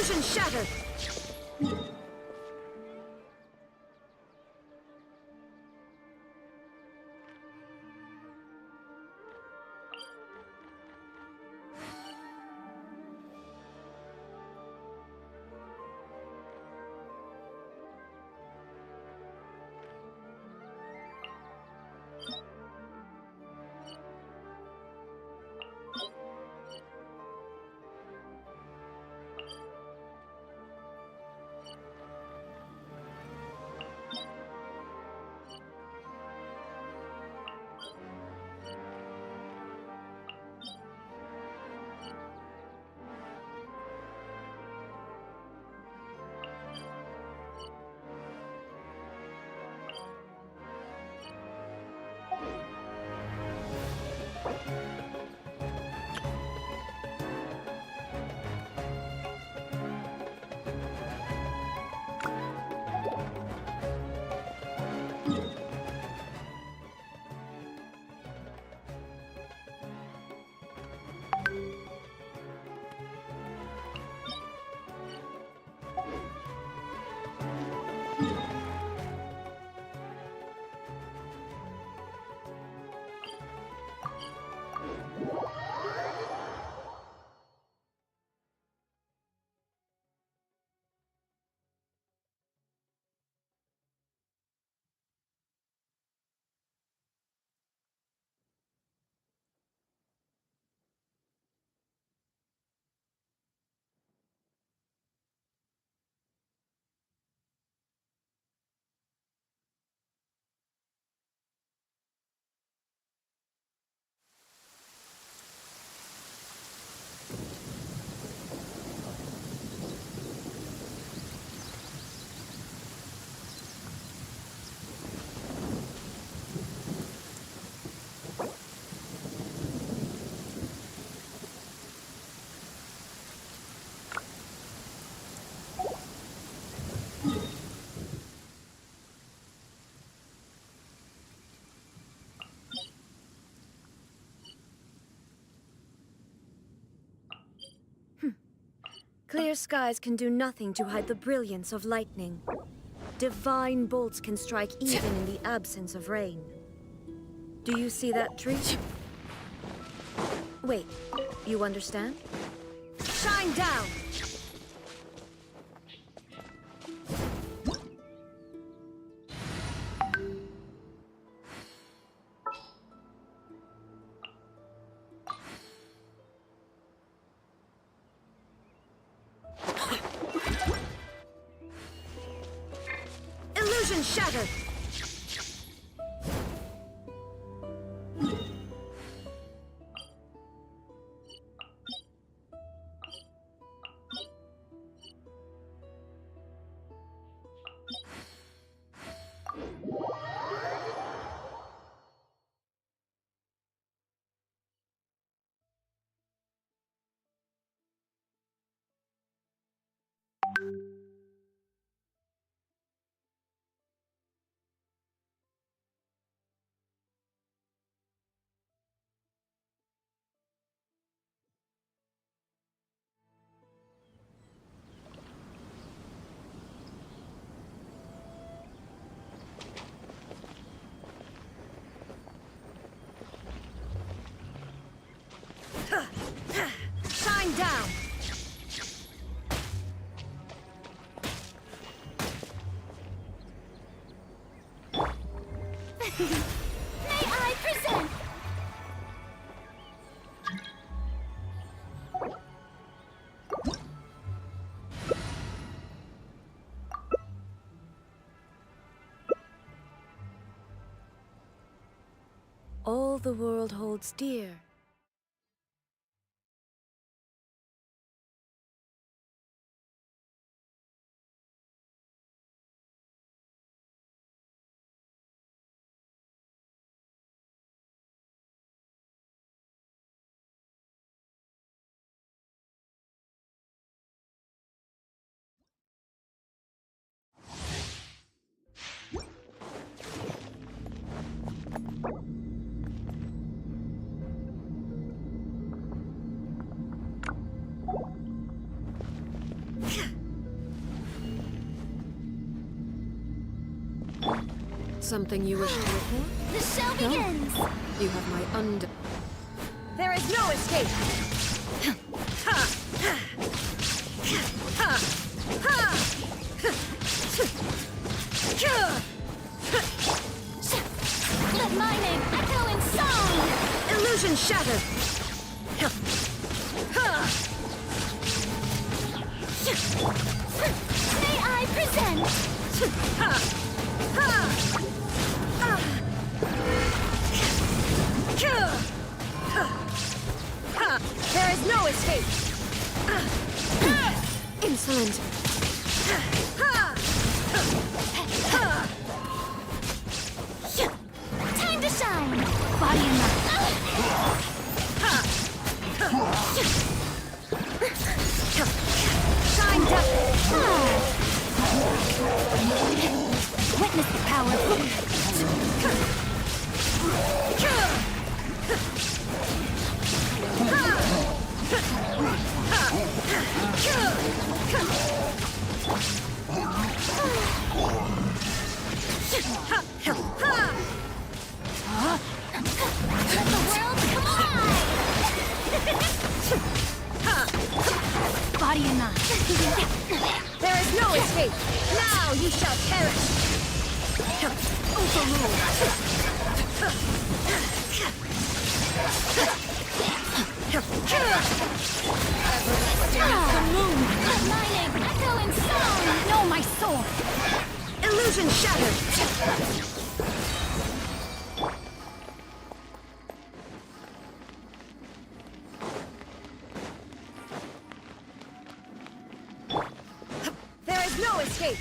Illusion shattered! Clear skies can do nothing to hide the brilliance of lightning. Divine bolts can strike even in the absence of rain. Do you see that tree? Wait, you understand? Shine down! Illusion shattered! Shine down! May I present? All the world holds dear. Something you wish to report? The show begins! You have my There is no escape! Let my name echo in song! Illusion shattered! May I present? There is no escape! insolent. Time to shine! Body and mind. Shine depth! Witness the power. Let the world collide! Body and mind. There is no escape! Now you shall perish! The moon! Let my name echo in song! Know my soul! Illusion shattered! There is no escape!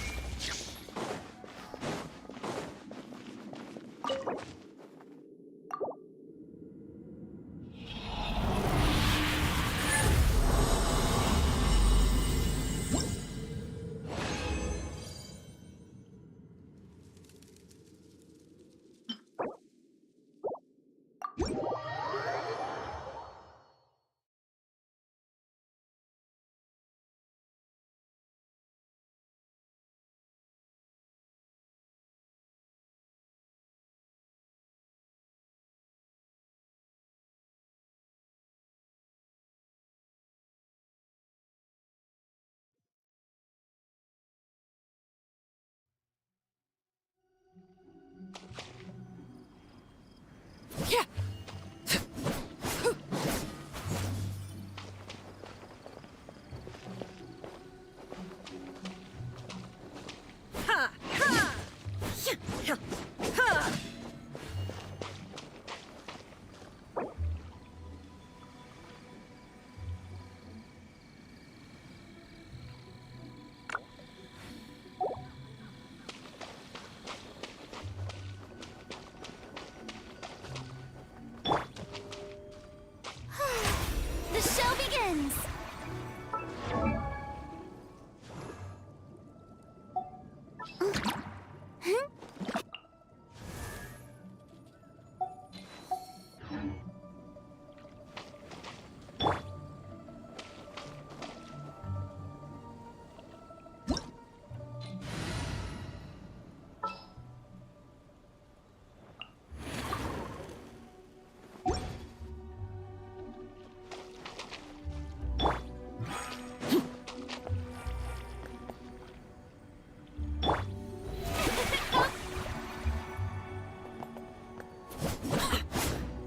The show begins!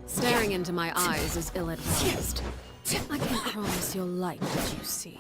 Staring into my eyes is ill-advised. I can promise you'll like what you see.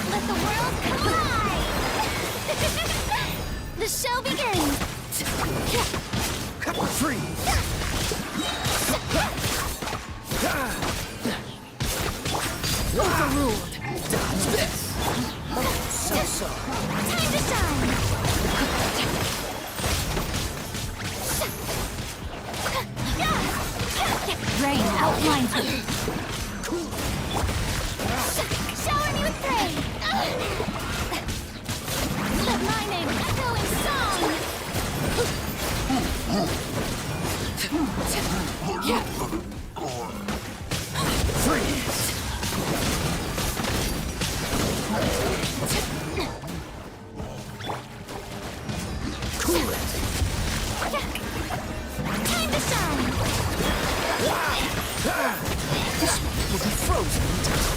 Let the world collide! The show begins! Freeze! Overruled. Dodge this! So. Time to shine! Rain outlines me. Shower me with praise! Let my name echo in song! Freeze! Cool it! Time to shine! This one will be frozen in time.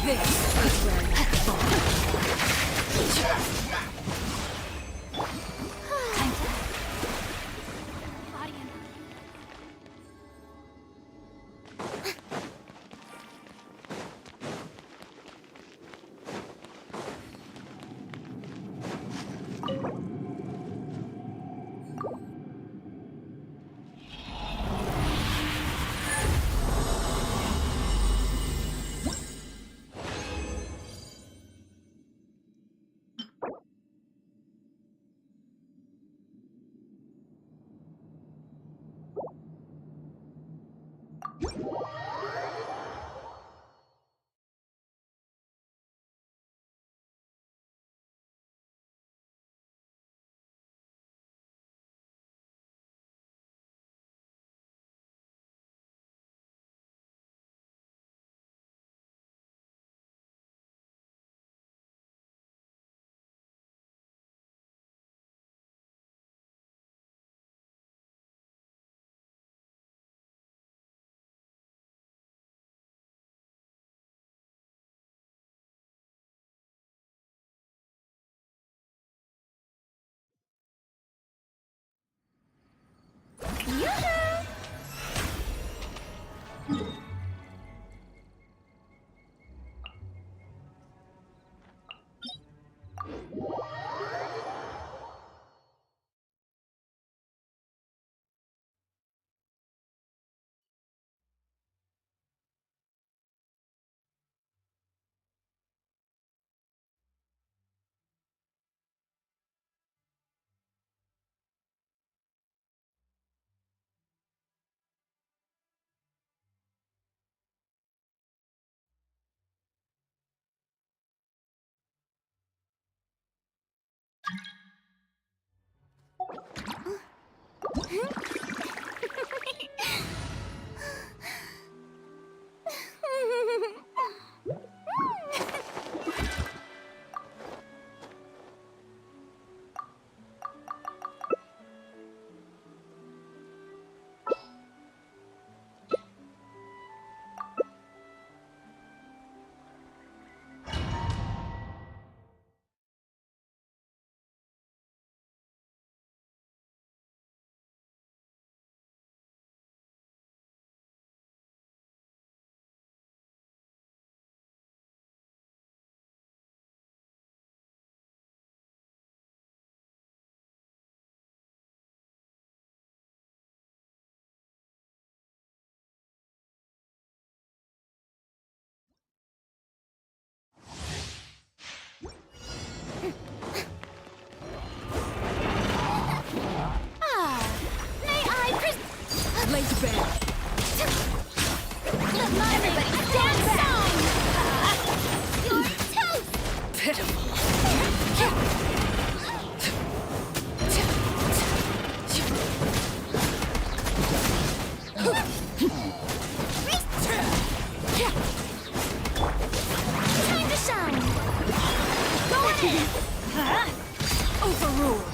This is where you fall. Body and Laid to bare. Let my everybody dance song! You're toast! Pitiful. Time to shine! Go ahead! Overruled.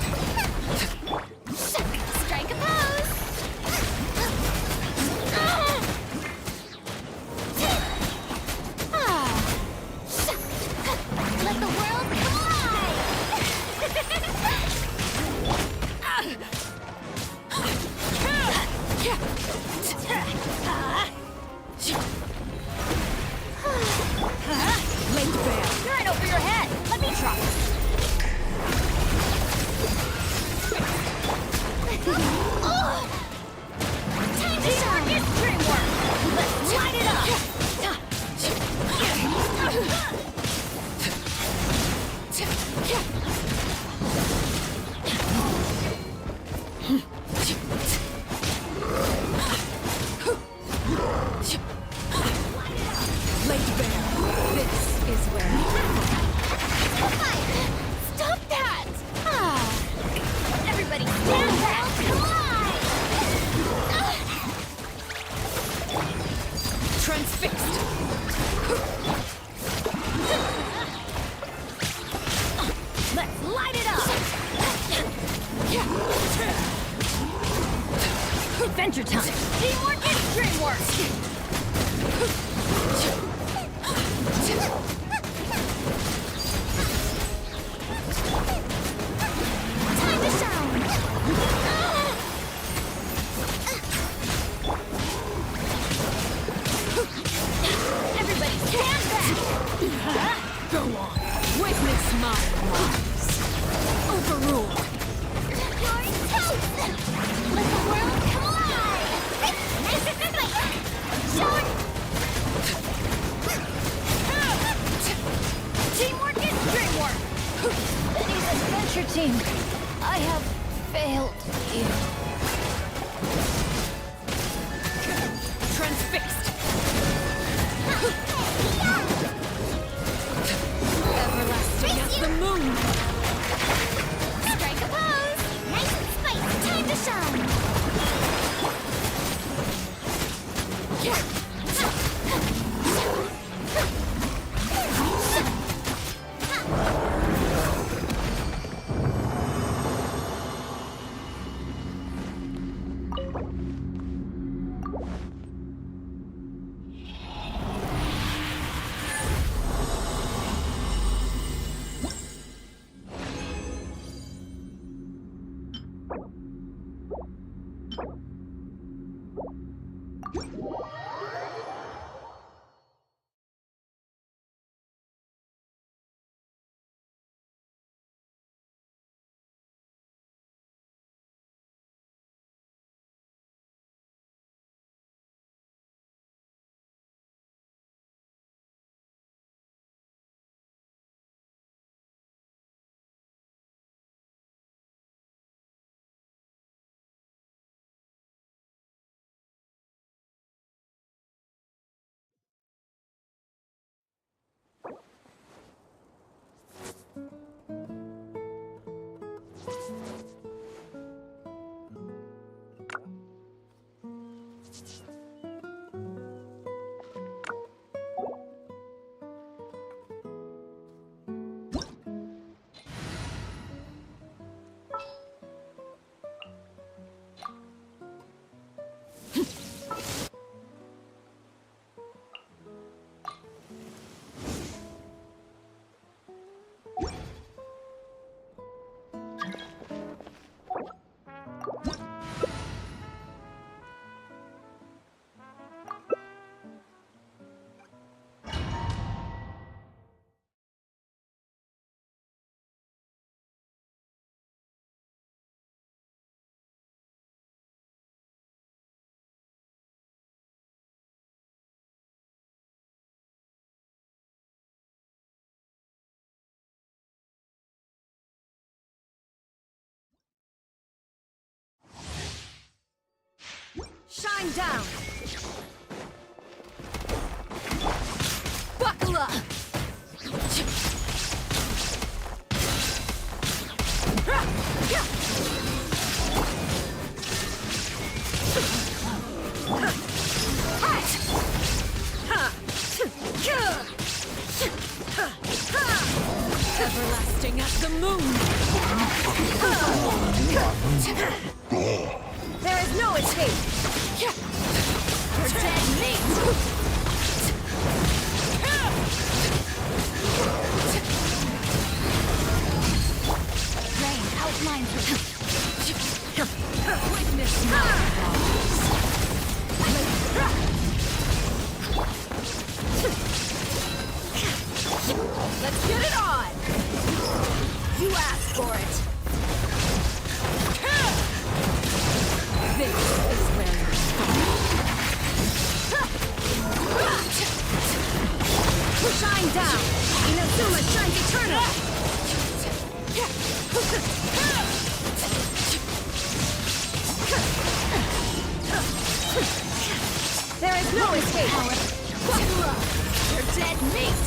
Strike a pose! Laid bare. Right over your head. Let me try. Time to shine. It's dream work. Let's light it up. Laid bare. This is where Fire! Stop that! Everybody stand back! Collide! transfixed. Let's light it up! Adventure time! Teamwork is dreamwork! Time to shine! Everybody stand back! Go on. Witness my rise. Overruled. You're toast! Let the world collide! Show it! Teamwork is dreamwork! Benny's adventure team, I have failed you. Transfixed. Everlasting as the moon. Strike a pose! Nice and spicy! Time to shine! Shine down! Buckle up. Everlasting as the moon. There is no escape! You're dead meat! Rain outlines her. Witness my rise. There is no escape! You're dead meat!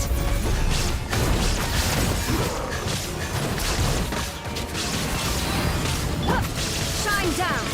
Shine down!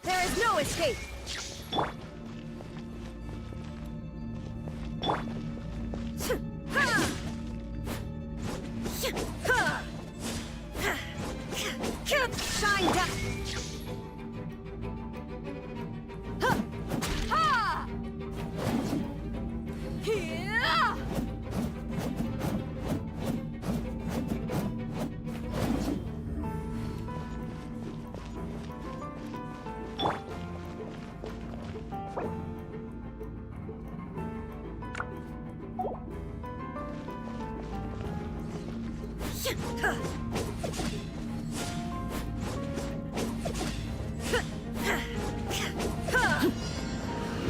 There is no escape! Shine down!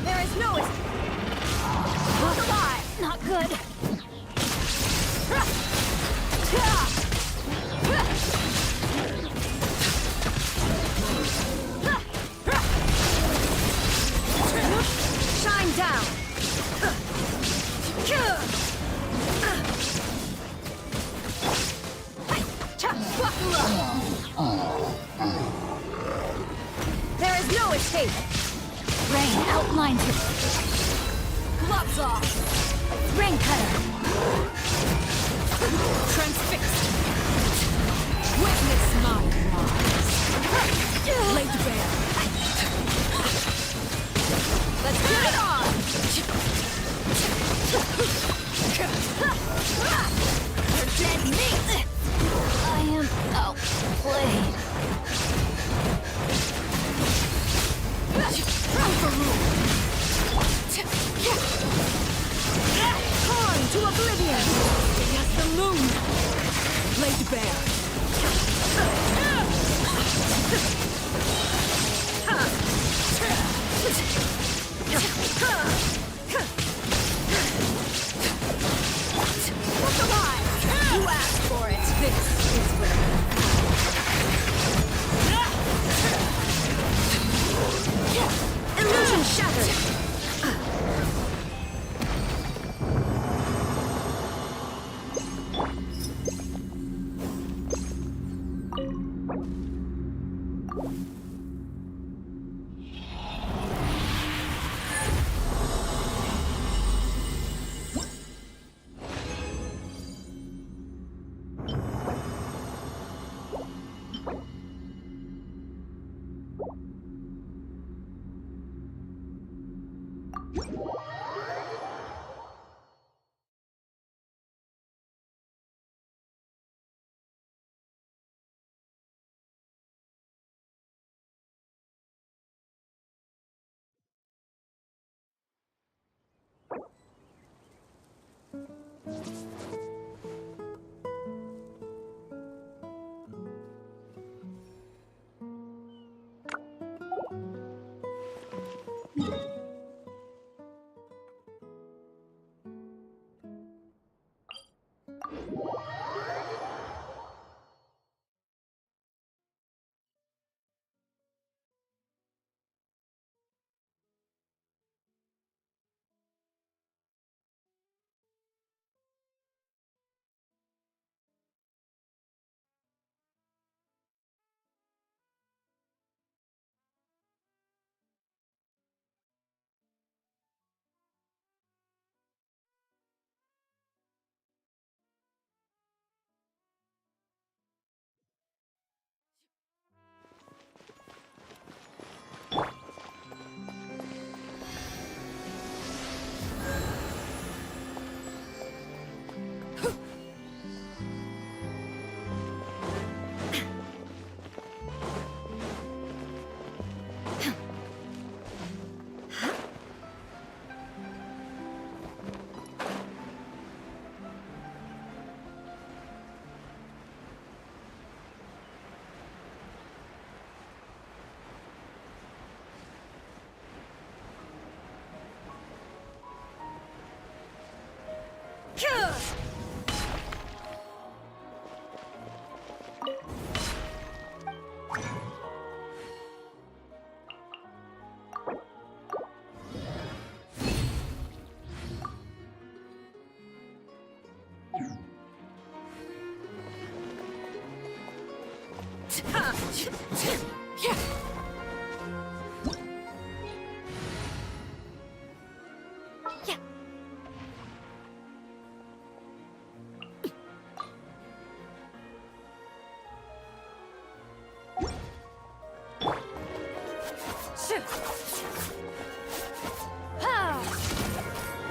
There is no escape! Look alive! Not good! Shine down! There is no escape! Rain outlines it. Gloves off! Rain cutter! Transfixed. Witness my rise. Laid bare. Let's get it on! You're dead meat! I am outplayed. Torn to oblivion! Yes, the moon. Laid bare. Look alive! You asked for it! This is where Illusion shattered!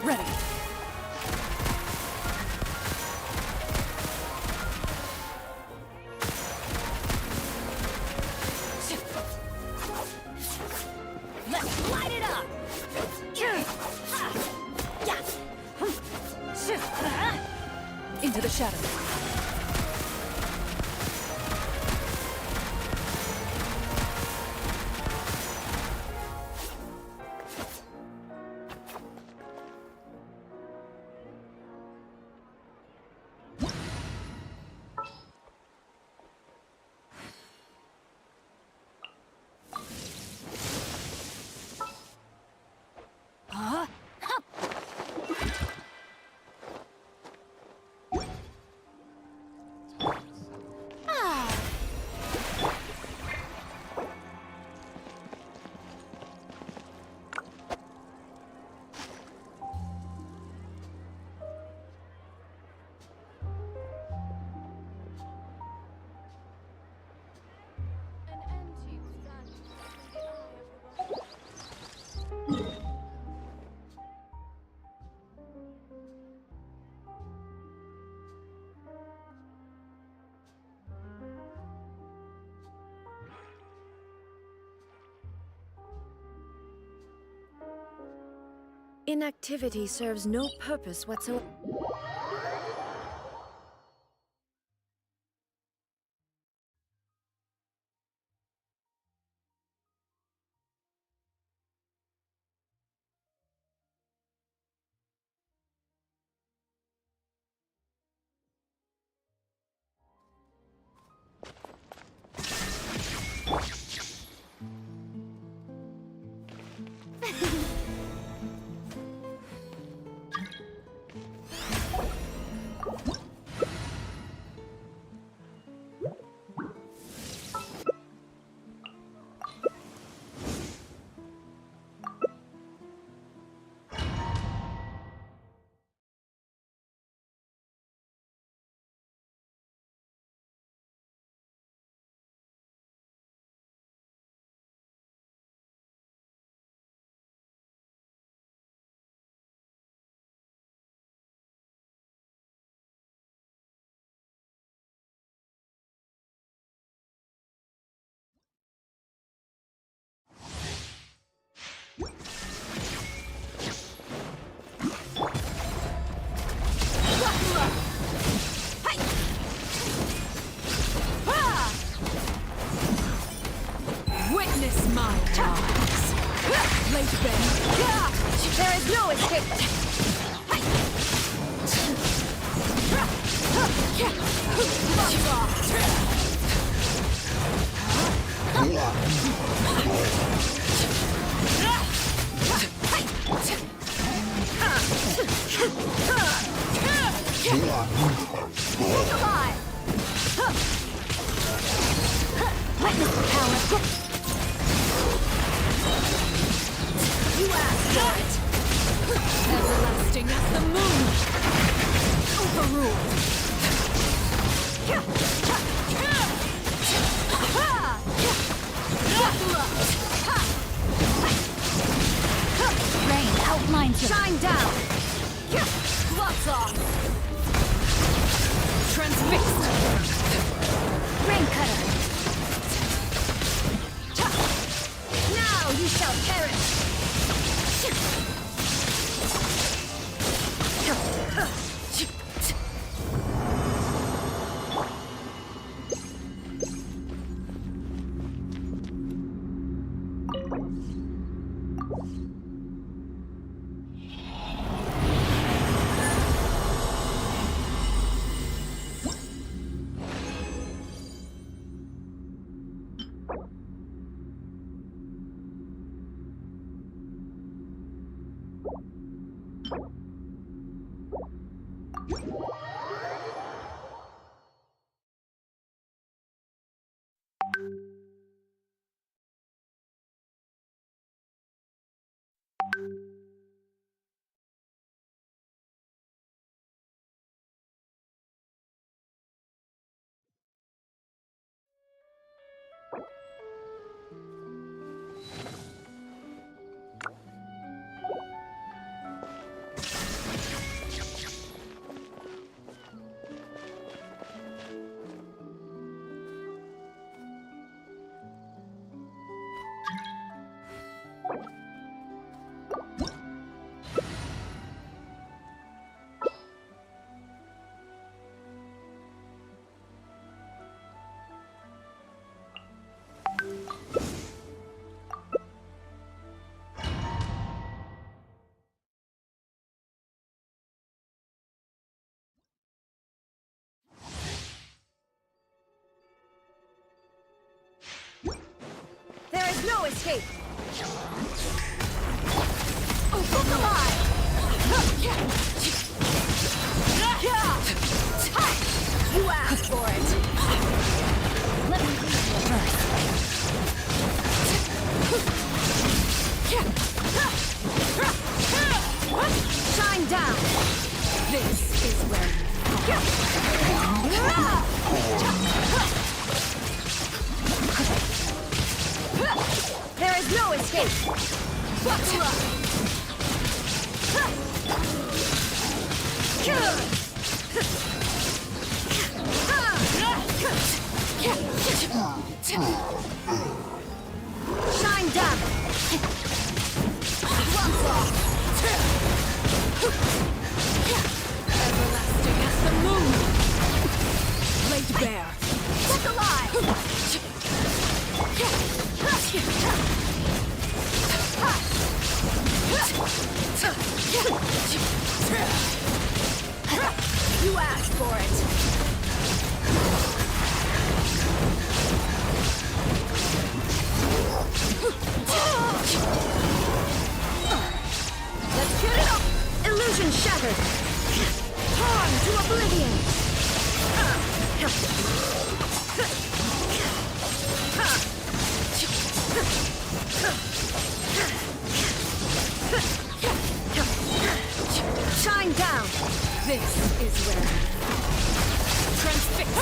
Ready. Let's light it up! Into the shadows. Inactivity serves no purpose whatsoever. There is no escape. Alive. Witness the power. You asked for it. Everlasting as the moon. Overruled. Rain outlines your... Shine down! Gloves off. Transfixed. Rain cutter. Now you shall perish! There is no escape! Look alive! You asked for it! Let me read your verse. Shine down! This is where There is no escape! Buckle up! Shine down! Gloves off! everlasting as the moon. Laid bare. Look alive! You asked for it! Let's get it up! Illusion shattered! Torn to oblivion! Shine down! This is where transfixed.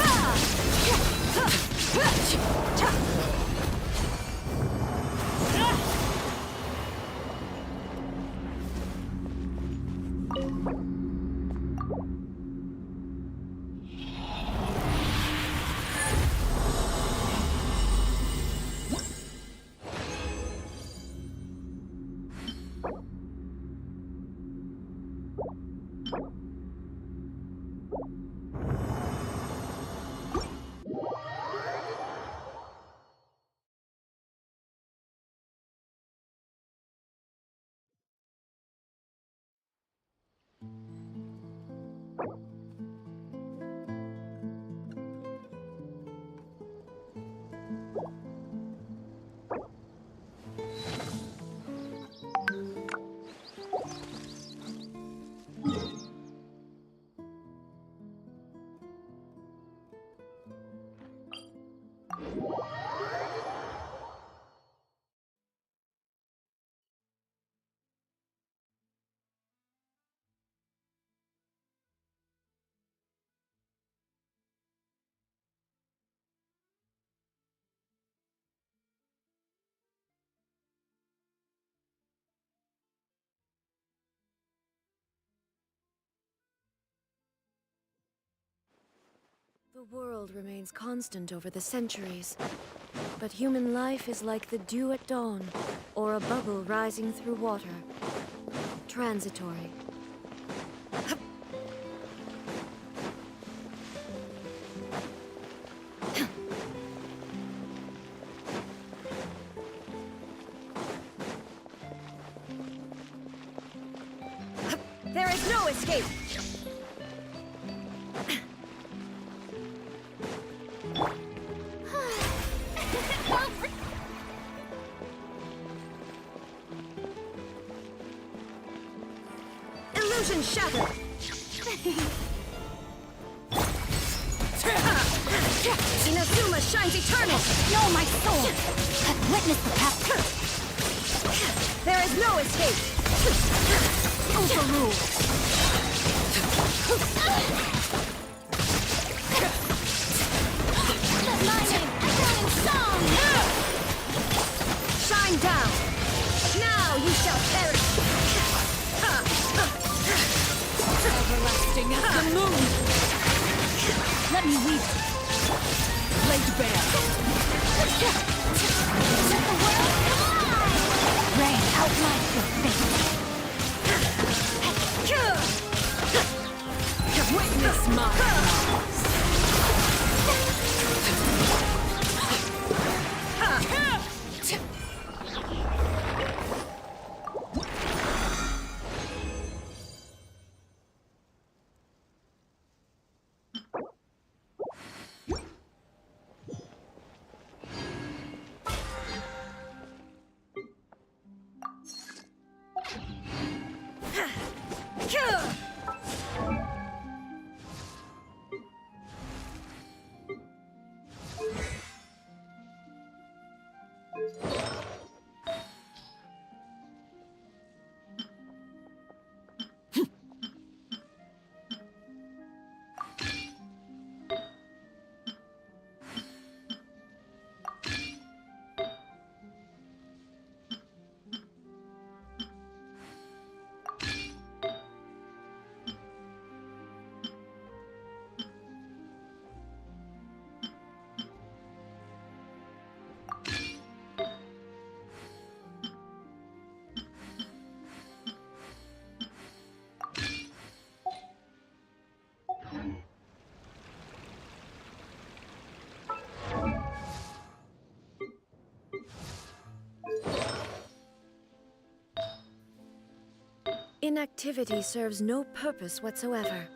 The world remains constant over the centuries, but human life is like the dew at dawn, or a bubble rising through water. Transitory. There is no escape! Illusion shattered! Inazuma shines eternal! No, my soul! I've witnessed the path. There is no escape! Overruled! The lightning! Echoing song! Shine down! Now you shall perish! Everlasting as the moon! Let me weave. Laid bare. Let the world collide! Rain outlines your fate. Witness my Inactivity serves no purpose whatsoever.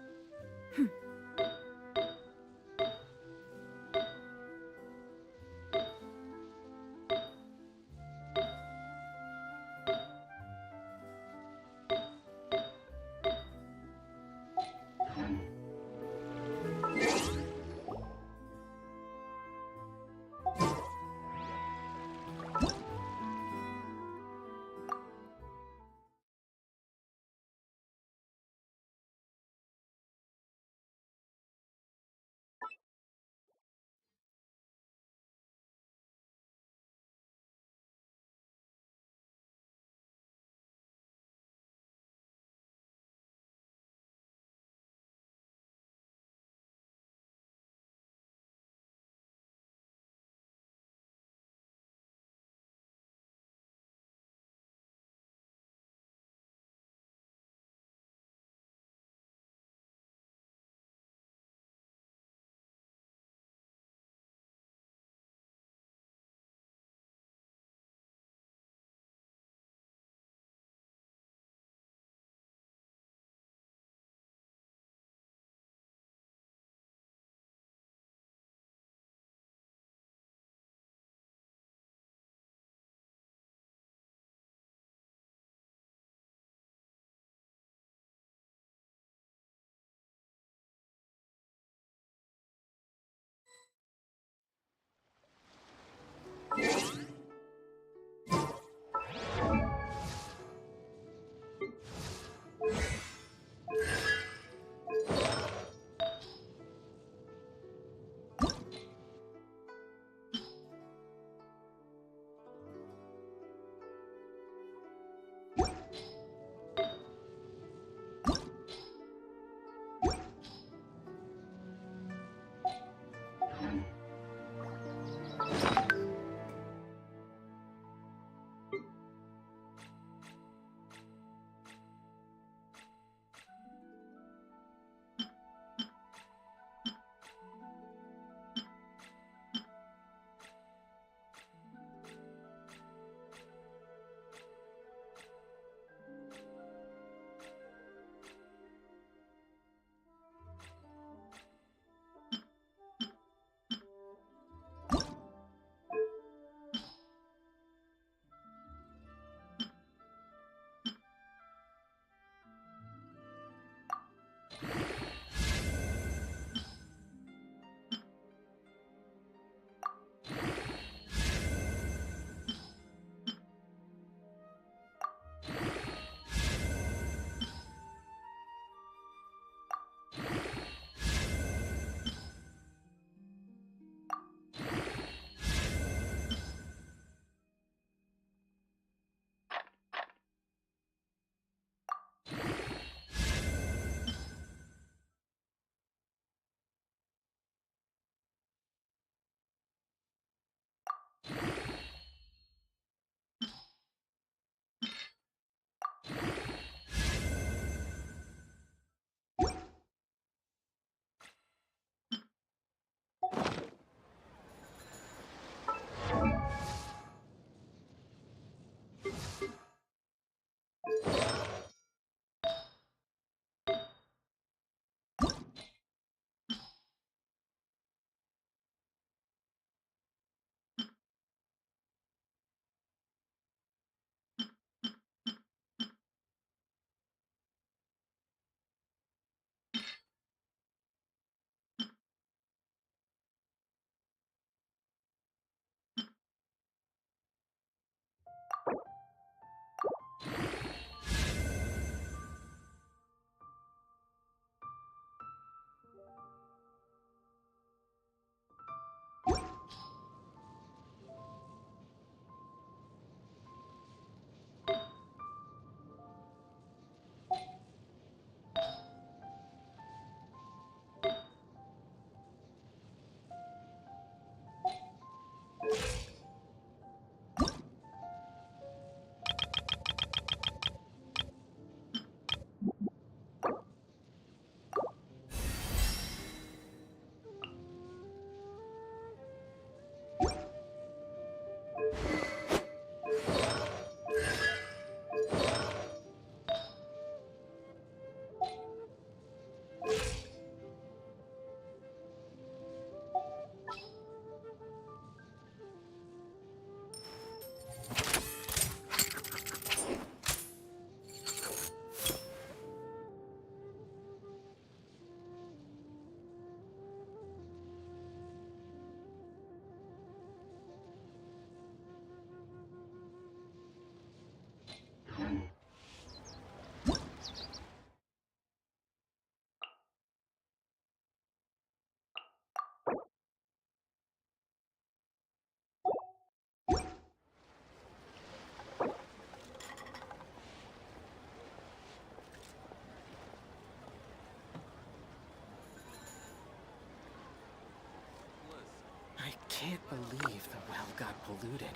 can't believe the well got polluted.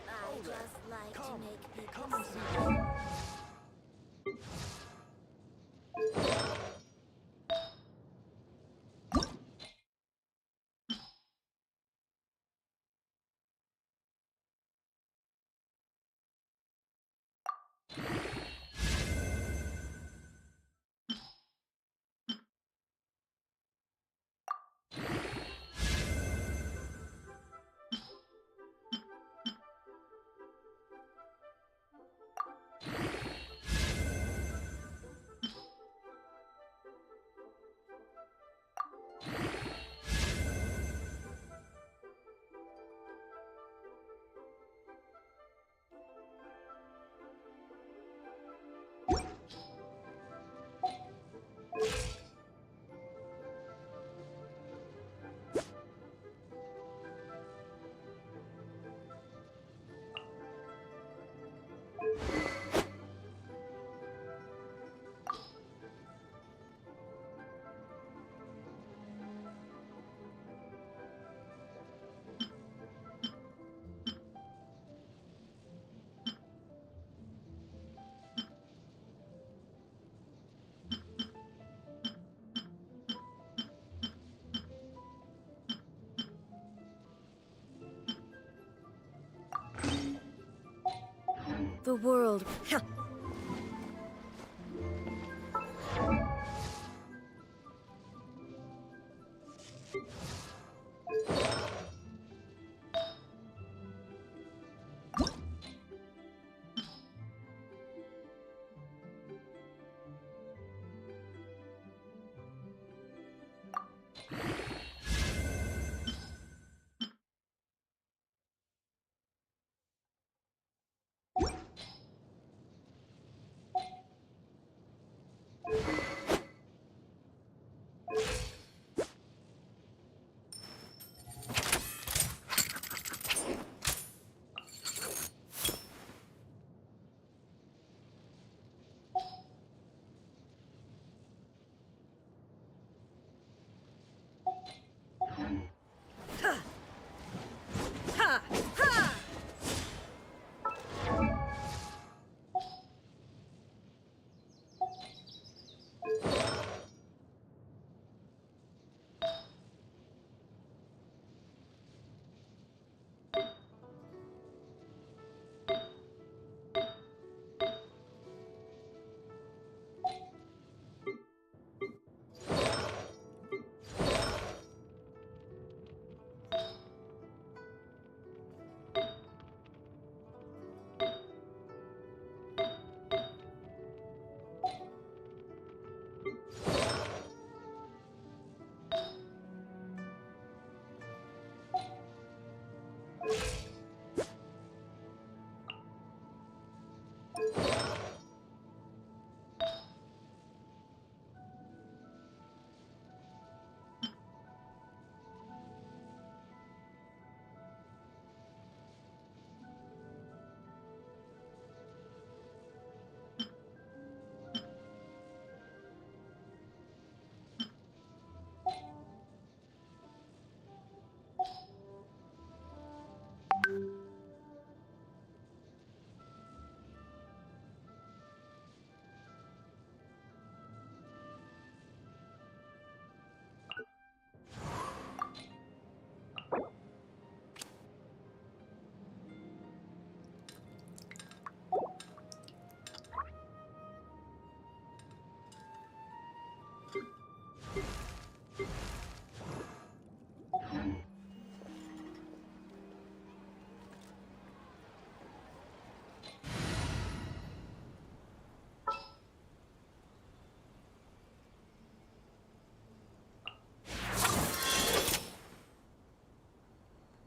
I just like to make people smile. The world.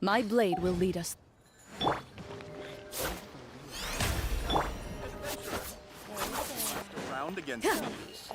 My blade will lead us. Around against thieves.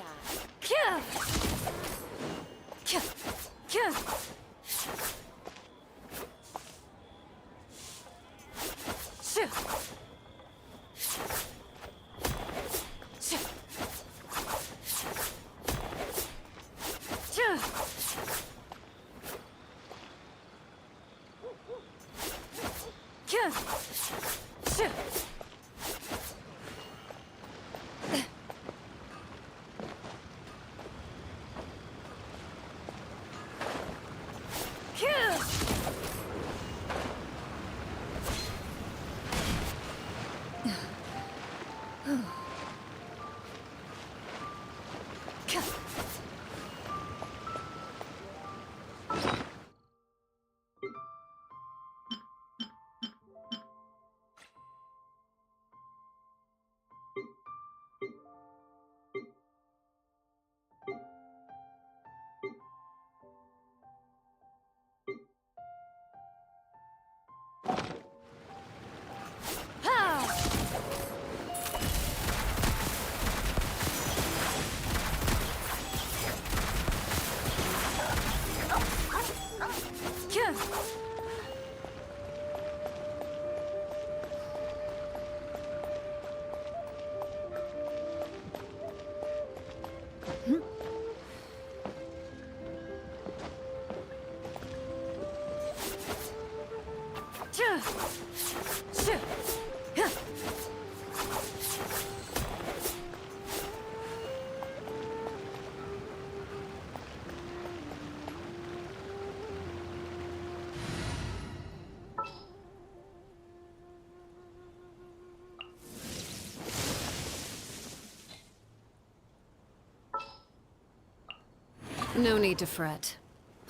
No need to fret.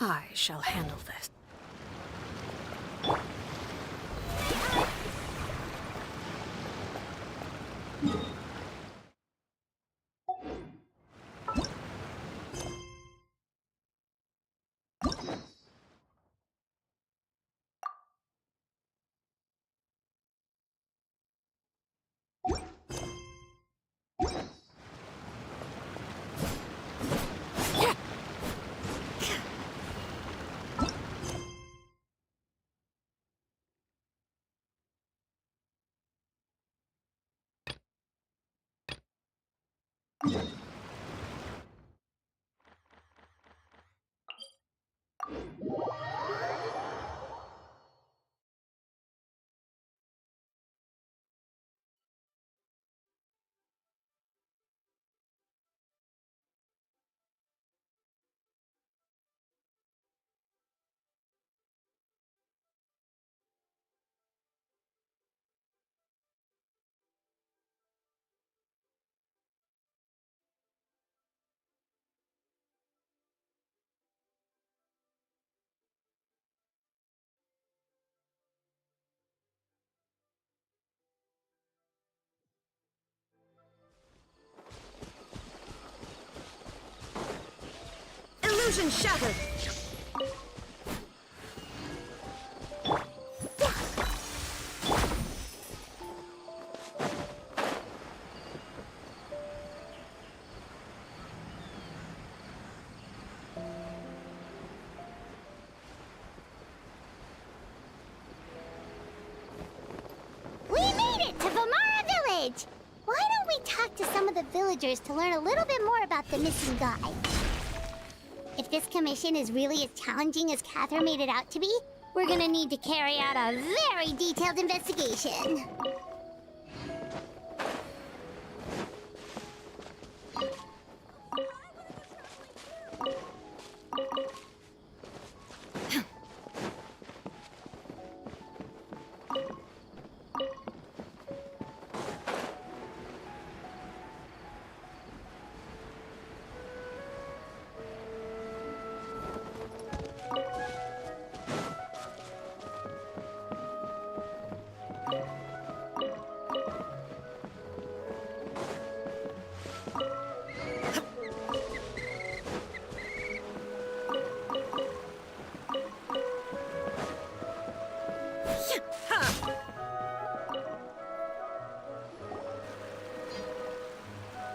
I shall handle this. Illusion shattered! We made it to Vamara Village! Why don't we talk to some of the villagers to learn a little bit more about the missing guy? If this commission is really as challenging as Catherine made it out to be, we're gonna need to carry out a very detailed investigation.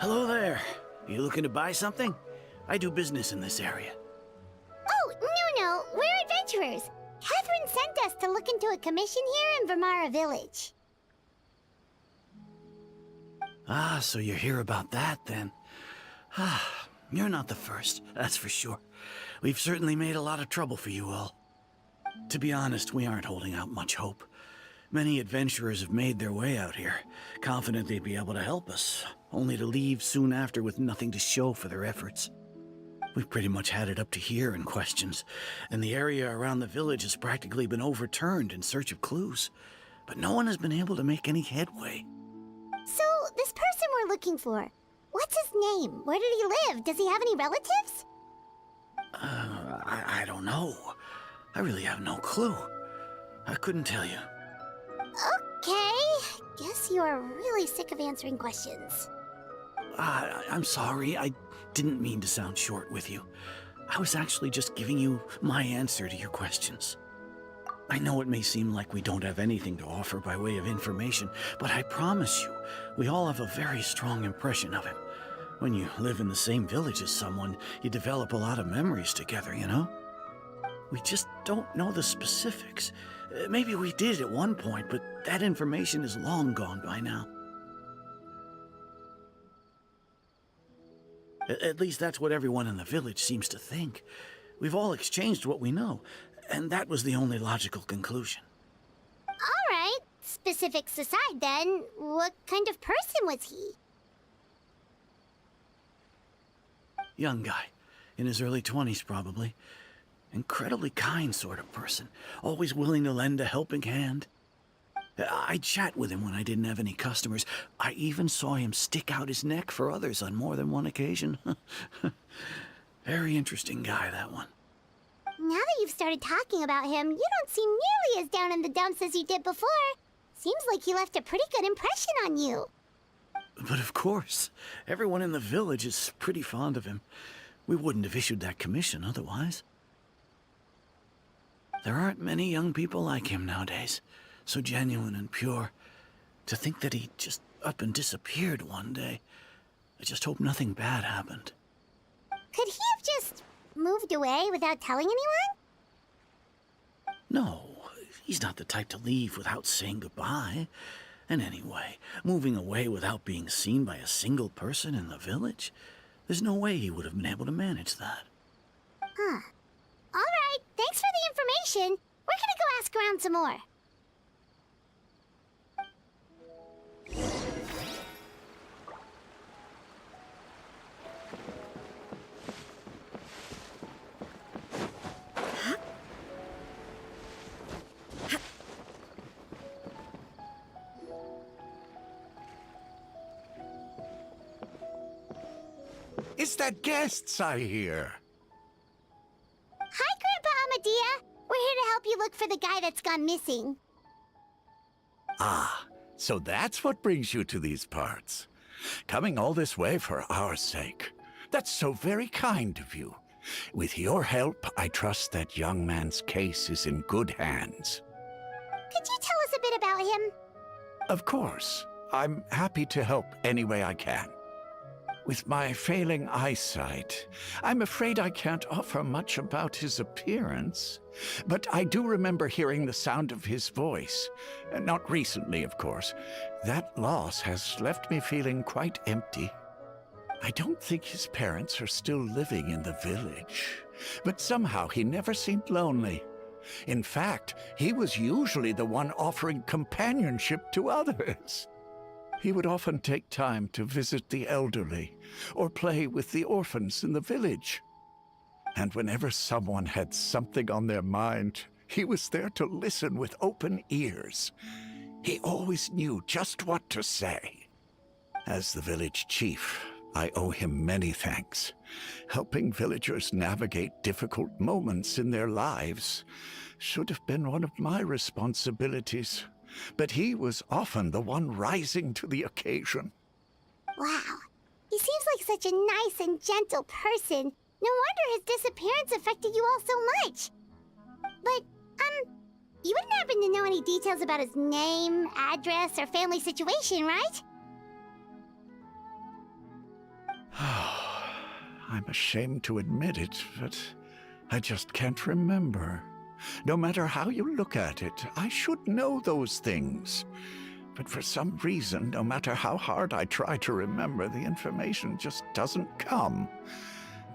Hello there. You looking to buy something? I do business in this area. Oh, no, we're adventurers. Catherine sent us to look into a commission here in Vamara Village. Ah, so you're here about that, then. Ah, you're not the first, that's for sure. We've certainly made a lot of trouble for you all. To be honest, we aren't holding out much hope. Many adventurers have made their way out here, confident they'd be able to help us, only to leave soon after with nothing to show for their efforts. We've pretty much had it up to here in questions, and the area around the village has practically been overturned in search of clues. But no one has been able to make any headway. So, this person we're looking for, what's his name? Where did he live? Does he have any relatives? I don't know. I really have no clue. I couldn't tell you. Okay, guess you are really sick of answering questions. I'm sorry. I didn't mean to sound short with you. I was actually just giving you my answer to your questions. I know it may seem like we don't have anything to offer by way of information, but I promise you, we all have a very strong impression of him. When you live in the same village as someone, you develop a lot of memories together, you know? We just don't know the specifics. Maybe we did at one point, but that information is long gone by now. At least that's what everyone in the village seems to think. We've all exchanged what we know, and that was the only logical conclusion. All right, specifics aside then, what kind of person was he? Young guy, in his early 20s probably. Incredibly kind sort of person, always willing to lend a helping hand. I'd chat with him when I didn't have any customers. I even saw him stick out his neck for others on more than one occasion. Very interesting guy, that one. Now that you've started talking about him, you don't seem nearly as down in the dumps as you did before. Seems like he left a pretty good impression on you. But of course, everyone in the village is pretty fond of him. We wouldn't have issued that commission otherwise. There aren't many young people like him nowadays, so genuine and pure. To think that he just up and disappeared one day. I just hope nothing bad happened. Could he have just moved away without telling anyone? No, he's not the type to leave without saying goodbye. And anyway, moving away without being seen by a single person in the village, there's no way he would have been able to manage that. Huh. All right, thanks for the information. We're gonna go ask around some more. It's that guests I hear. Hi, Grandpa Amadea. We're here to help you look for the guy that's gone missing. Ah, so that's what brings you to these parts. Coming all this way for our sake. That's so very kind of you. With your help, I trust that young man's case is in good hands. Could you tell us a bit about him? Of course. I'm happy to help any way I can. With my failing eyesight, I'm afraid I can't offer much about his appearance. But I do remember hearing the sound of his voice. Not recently, of course. That loss has left me feeling quite empty. I don't think his parents are still living in the village. But somehow he never seemed lonely. In fact, he was usually the one offering companionship to others. He would often take time to visit the elderly or play with the orphans in the village. And whenever someone had something on their mind, he was there to listen with open ears. He always knew just what to say. As the village chief, I owe him many thanks. Helping villagers navigate difficult moments in their lives should have been one of my responsibilities. But he was often the one rising to the occasion. Wow. He seems like such a nice and gentle person. No wonder his disappearance affected you all so much. But, you wouldn't happen to know any details about his name, address, or family situation, right? I'm ashamed to admit it, but I just can't remember. No matter how you look at it, I should know those things. But for some reason, no matter how hard I try to remember, the information just doesn't come.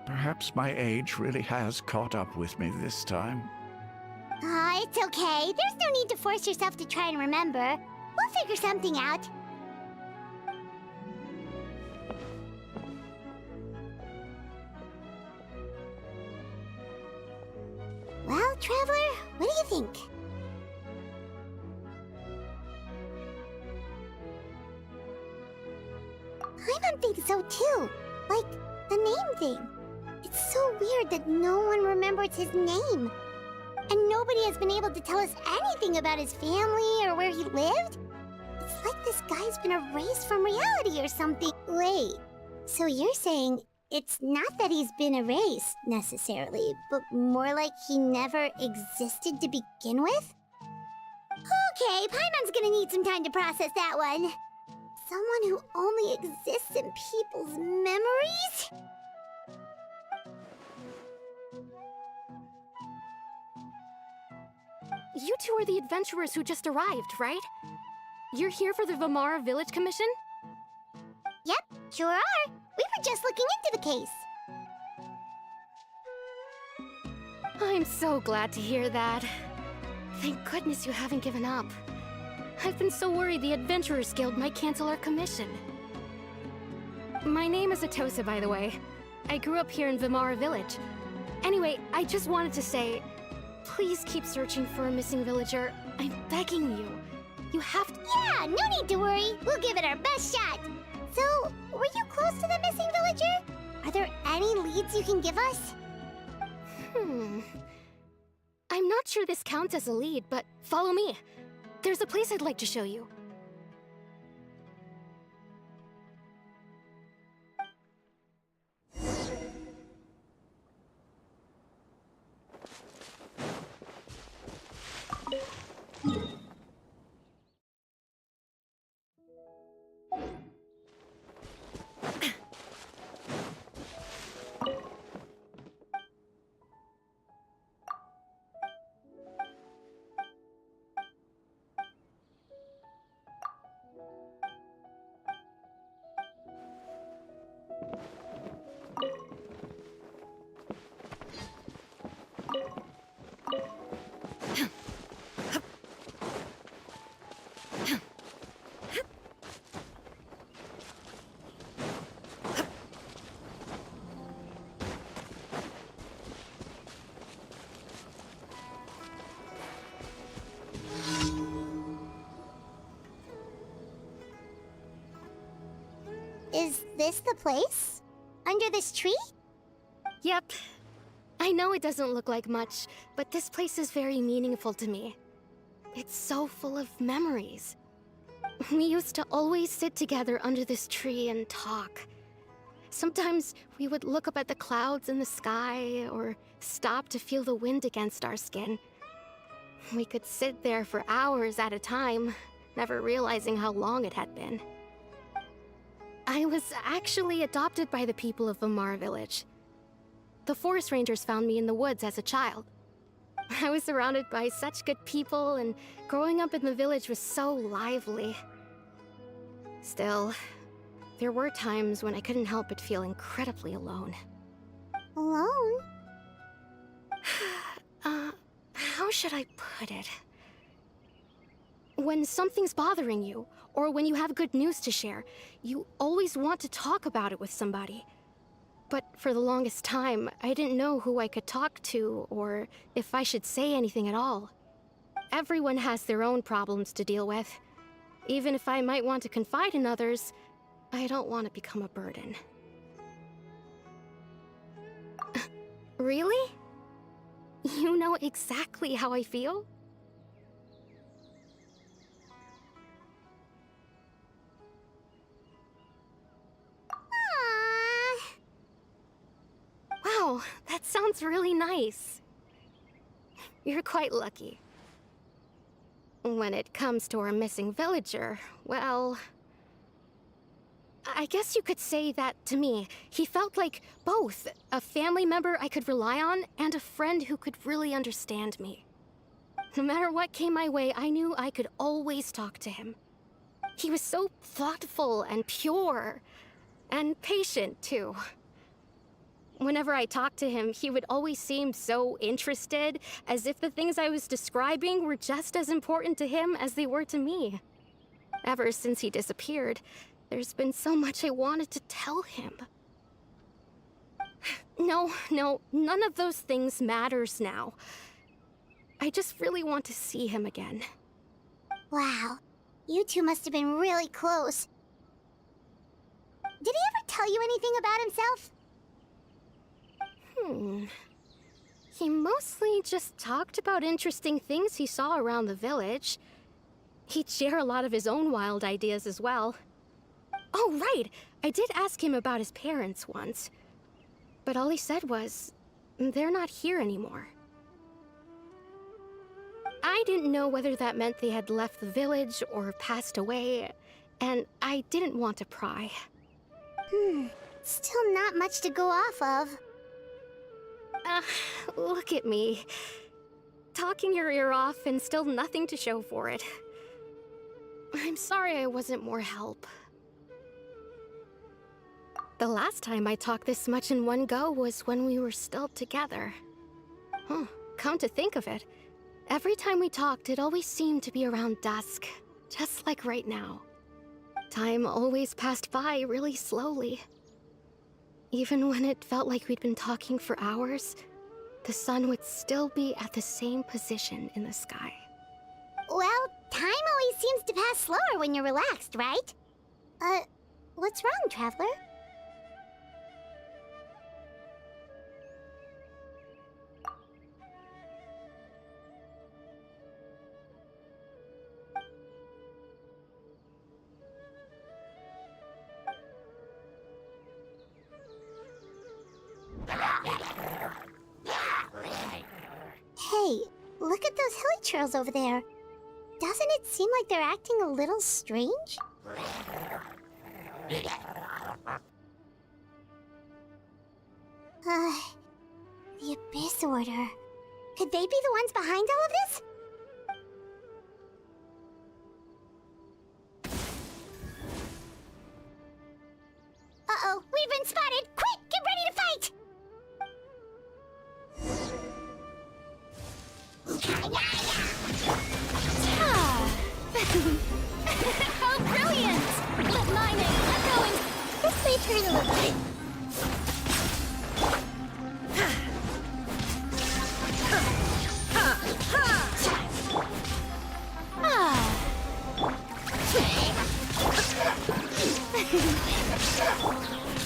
Perhaps my age really has caught up with me this time. It's okay. There's no need to force yourself to try and remember. We'll figure something out. Well, Traveler, what do you think? Paimon thinks so too. Like, the name thing. It's so weird that no one remembers his name. And nobody has been able to tell us anything about his family or where he lived. It's like this guy's been erased from reality or something. Wait, so you're saying it's not that he's been erased, necessarily, but more like he never existed to begin with? Okay, Paimon's gonna need some time to process that one. Someone who only exists in people's memories? You two are the adventurers who just arrived, right? You're here for the Vamara Village Commission? Yep, sure are. We were just looking into the case. I'm so glad to hear that. Thank goodness you haven't given up. I've been so worried the Adventurers Guild might cancel our commission. My name is Atosa, by the way. I grew up here in Vamara Village. Anyway, I just wanted to say, please keep searching for a missing villager. I'm begging you. You have to— Yeah, no need to worry. We'll give it our best shot. So, were you close to the missing villager? Are there any leads you can give us? I'm not sure this counts as a lead, but follow me. There's a place I'd like to show you. Is this the place? Under this tree? Yep. I know it doesn't look like much, but this place is very meaningful to me. It's so full of memories. We used to always sit together under this tree and talk. Sometimes we would look up at the clouds in the sky, or stop to feel the wind against our skin. We could sit there for hours at a time, never realizing how long it had been. I was actually adopted by the people of Vamara Village. The forest rangers found me in the woods as a child. I was surrounded by such good people, and growing up in the village was so lively. Still, there were times when I couldn't help but feel incredibly alone. Alone? How should I put it? When something's bothering you, or when you have good news to share, you always want to talk about it with somebody. But for the longest time, I didn't know who I could talk to, or if I should say anything at all. Everyone has their own problems to deal with. Even if I might want to confide in others, I don't want to become a burden. Really? You know exactly how I feel? Wow, that sounds really nice. You're quite lucky. When it comes to our missing villager, well, I guess you could say that to me. He felt like both a family member I could rely on and a friend who could really understand me. No matter what came my way, I knew I could always talk to him. He was so thoughtful and pure, and patient too. Whenever I talked to him, he would always seem so interested, as if the things I was describing were just as important to him as they were to me. Ever since he disappeared, there's been so much I wanted to tell him. No, none of those things matters now. I just really want to see him again. Wow, you two must have been really close. did he ever tell you anything about himself? He mostly just talked about interesting things he saw around the village. He'd share a lot of his own wild ideas as well. Oh, right! I did ask him about his parents once. But all he said was, they're not here anymore. I didn't know whether that meant they had left the village or passed away, and I didn't want to pry. Still not much to go off of. Look at me. Talking your ear off and still nothing to show for it. I'm sorry I wasn't more help. The last time I talked this much in one go was when we were still together. Come to think of it, every time we talked, it always seemed to be around dusk, just like right now. Time always passed by really slowly. Even when it felt like we'd been talking for hours, the sun would still be at the same position in the sky. Well, time always seems to pass slower when you're relaxed, right? What's wrong, Traveler? Hey, look at those hilly churls over there. Doesn't it seem like they're acting a little strange? The Abyss Order. Could they be the ones behind all of this? Uh-oh, we've been spotted! Quick, get ready to fight! How brilliant! Let mine in. I'm going. This may turn a little bit.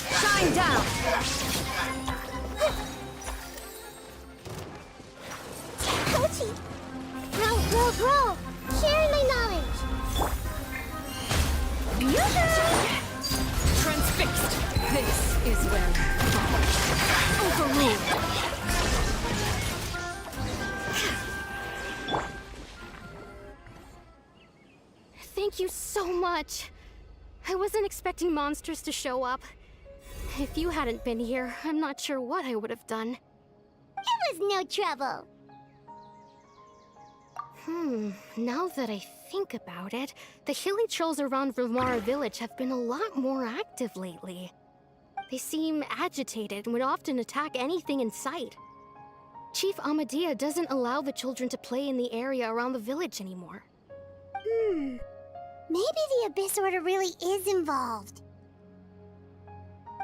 Shine down! Kochi! Grow! Sharing my knowledge! Transfixed! This is where overruled. Thank you so much. I wasn't expecting monsters to show up. If you hadn't been here, I'm not sure what I would have done. It was no trouble. Now that I think about it, the hilly trolls around Vimara village have been a lot more active lately. They seem agitated and would often attack anything in sight. Chief Amadea doesn't allow the children to play in the area around the village anymore. Maybe the Abyss Order really is involved.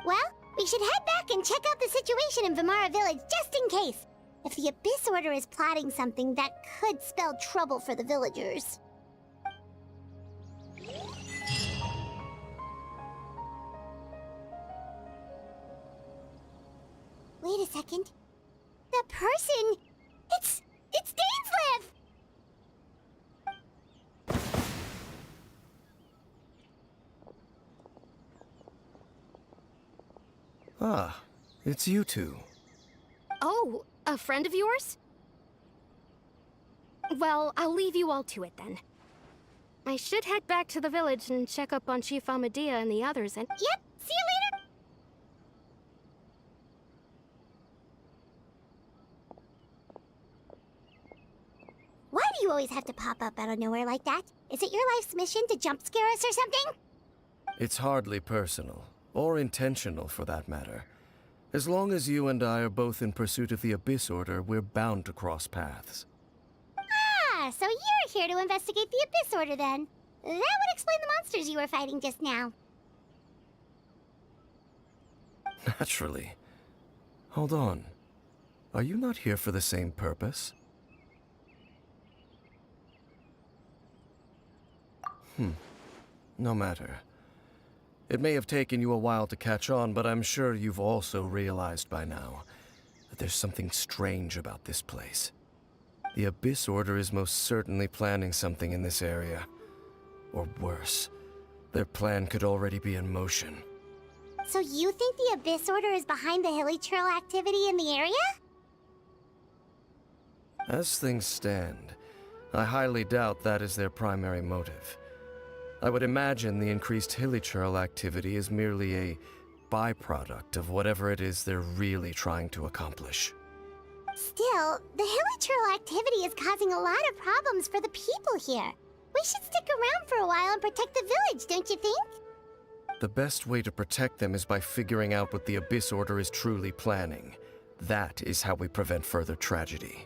Well, we should head back and check out the situation in Vimara village just in case. If the Abyss Order is plotting something that could spell trouble for the villagers. Wait a second. The person... It's Dainslev! Ah, it's you two. Oh, a friend of yours? Well, I'll leave you all to it then. I should head back to the village and check up on Chief Amadea and the others and— Yep, see you later! Why do you always have to pop up out of nowhere like that? Is it your life's mission to jump scare us or something? It's hardly personal, or intentional for that matter. As long as you and I are both in pursuit of the Abyss Order, we're bound to cross paths. Ah, so you're here to investigate the Abyss Order then. That would explain the monsters you were fighting just now. Naturally. Hold on. Are you not here for the same purpose? No matter. It may have taken you a while to catch on, but I'm sure you've also realized by now that there's something strange about this place. The Abyss Order is most certainly planning something in this area. Or worse, their plan could already be in motion. So you think the Abyss Order is behind the hilly trail activity in the area? As things stand, I highly doubt that is their primary motive. I would imagine the increased hilichurl activity is merely a byproduct of whatever it is they're really trying to accomplish. Still, the hilichurl activity is causing a lot of problems for the people here. We should stick around for a while and protect the village, don't you think? The best way to protect them is by figuring out what the Abyss Order is truly planning. That is how we prevent further tragedy.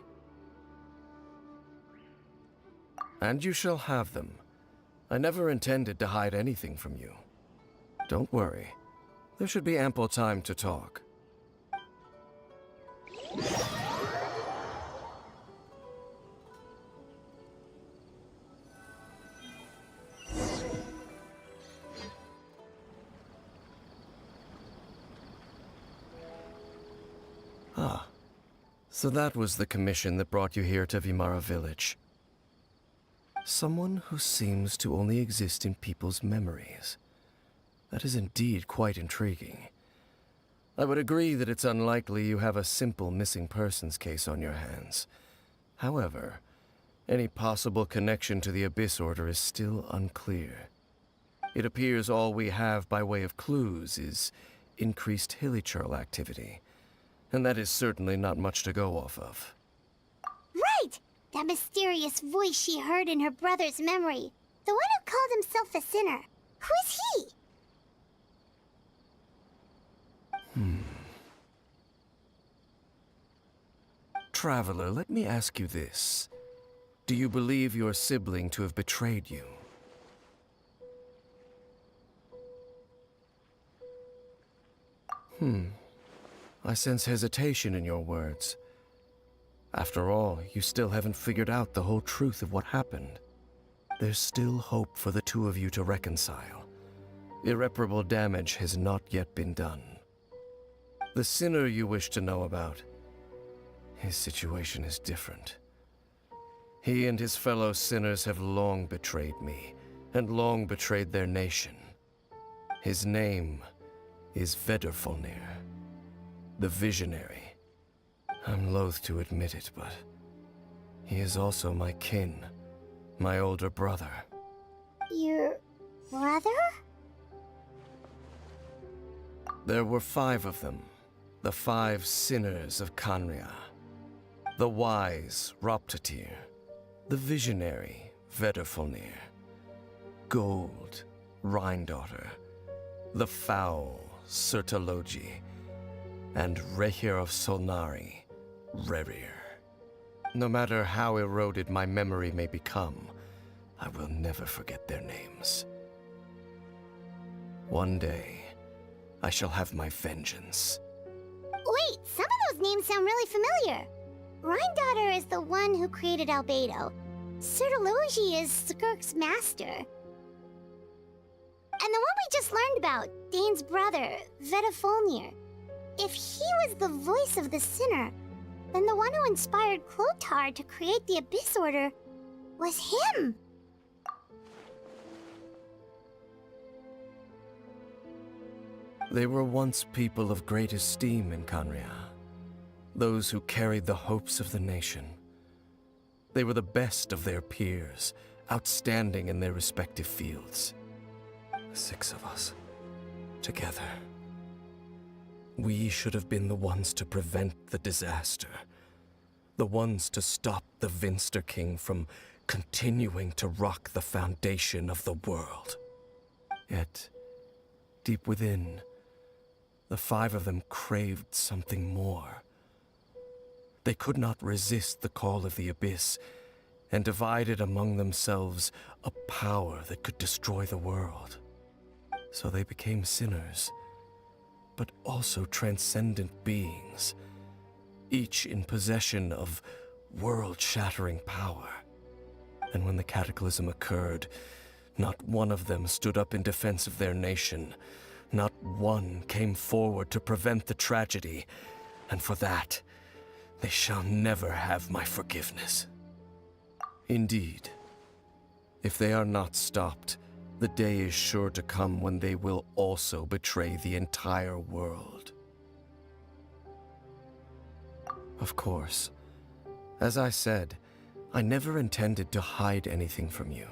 And you shall have them. I never intended to hide anything from you. Don't worry. There should be ample time to talk. Ah. So that was the commission that brought you here to Vimara Village. Someone who seems to only exist in people's memories. That is indeed quite intriguing. I would agree that it's unlikely you have a simple missing persons case on your hands. However, any possible connection to the Abyss Order is still unclear. It appears all we have by way of clues is increased hilichurl activity, and that is certainly not much to go off of. Right! That mysterious voice she heard in her brother's memory. The one who called himself a sinner. Who is he? Traveler, let me ask you this. Do you believe your sibling to have betrayed you? I sense hesitation in your words. After all, you still haven't figured out the whole truth of what happened. There's still hope for the two of you to reconcile. Irreparable damage has not yet been done. The sinner you wish to know about, his situation is different. He and his fellow sinners have long betrayed me, and long betrayed their nation. His name is Vedrfolnir, the Visionary. I'm loath to admit it, but he is also my kin, my older brother. Your brother? There were 5 of them, the 5 sinners of Khaenri'ah. The wise, Roptatyr. The visionary, Vedrfolnir. Gold, Rhine-daughter. The foul, Sertologi. And Rehir of Solnari, Rerir. No matter how eroded my memory may become, I will never forget their names. One day, I shall have my vengeance. Wait, some of those names sound really familiar. Rhine-daughter is the one who created Albedo. Sertologi is Skirk's master. And the one we just learned about, Dane's brother, Vedrfolnir. If he was the voice of the sinner, then the one who inspired Clothar to create the Abyss Order was him. They were once people of great esteem in Khaenri'ah. Those who carried the hopes of the nation. They were the best of their peers, outstanding in their respective fields. The 6 of us, together. We should have been the ones to prevent the disaster. The ones to stop the Vinster King from continuing to rock the foundation of the world. Yet, deep within, the 5 of them craved something more. They could not resist the call of the Abyss, and divided among themselves a power that could destroy the world. So they became sinners, but also transcendent beings, each in possession of world-shattering power. And when the cataclysm occurred, Not one of them stood up in defense of their nation. Not one came forward to prevent the tragedy. And for that, they shall never have my forgiveness. Indeed, if they are not stopped, the day is sure to come when they will also betray the entire world. Of course, as I said, I never intended to hide anything from you.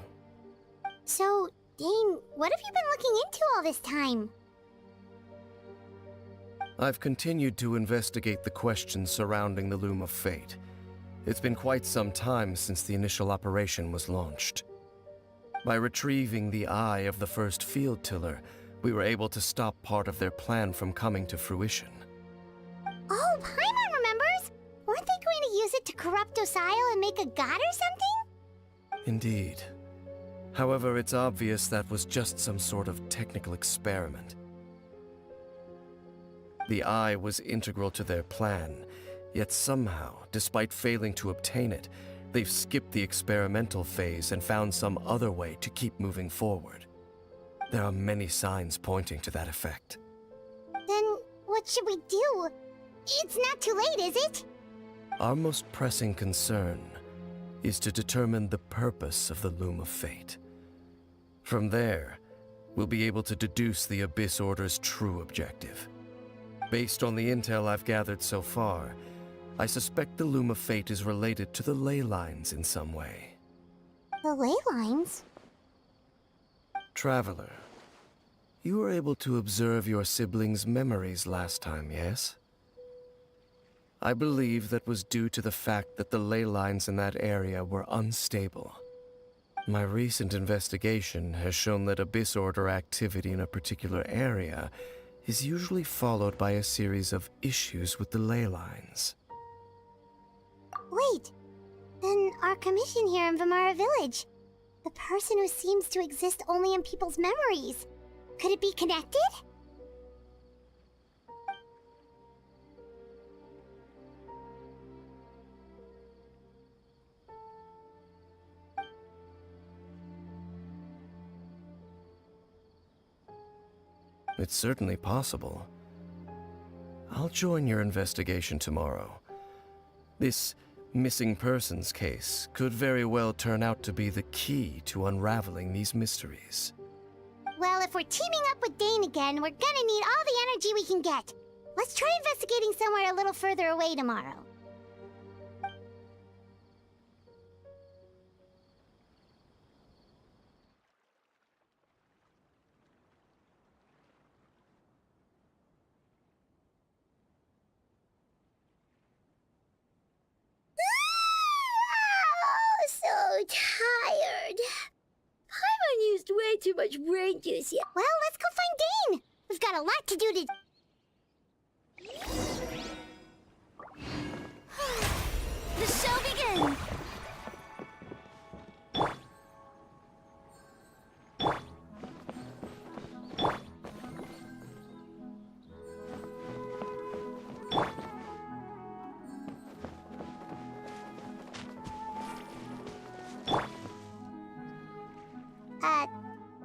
So, Dane, what have you been looking into all this time? I've continued to investigate the questions surrounding the Loom of Fate. It's been quite some time since the initial operation was launched. By retrieving the eye of the first field tiller, we were able to stop part of their plan from coming to fruition. Oh, Paimon remembers! Weren't they going to use it to corrupt Docile and make a god or something? Indeed. However, it's obvious that was just some sort of technical experiment. The eye was integral to their plan, yet somehow, despite failing to obtain it, they've skipped the experimental phase and found some other way to keep moving forward. There are many signs pointing to that effect. Then what should we do? It's not too late, is it? Our most pressing concern is to determine the purpose of the Loom of Fate. From there, we'll be able to deduce the Abyss Order's true objective. Based on the intel I've gathered so far, I suspect the Loom of Fate is related to the ley lines in some way. The ley lines? Traveler, you were able to observe your siblings' memories last time, yes? I believe that was due to the fact that the ley lines in that area were unstable. My recent investigation has shown that Abyss Order activity in a particular area is usually followed by a series of issues with the ley lines. Wait, then our commission here in Vamara Village, the person who seems to exist only in people's memories, could it be connected? It's certainly possible. I'll join your investigation tomorrow. This missing persons case could very well turn out to be the key to unraveling these mysteries. Well, if we're teaming up with Dane again, we're gonna need all the energy we can get. Let's try investigating somewhere a little further away tomorrow. Tired. Paimon used way too much brain juice yet. Well, let's go find Dane. We've got a lot to do to... The show begins!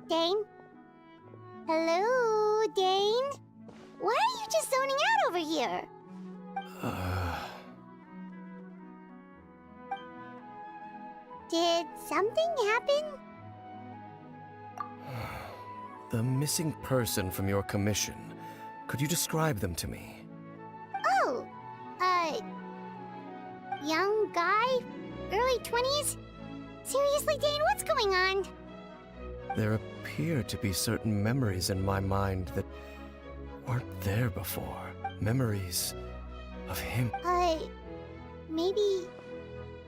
Dane? Hello, Dane? Why are you just zoning out over here? Did something happen? The missing person from your commission. Could you describe them to me? Oh, young guy? Early 20s? Seriously, Dane, what's going on? There appear to be certain memories in my mind that weren't there before. Memories of him.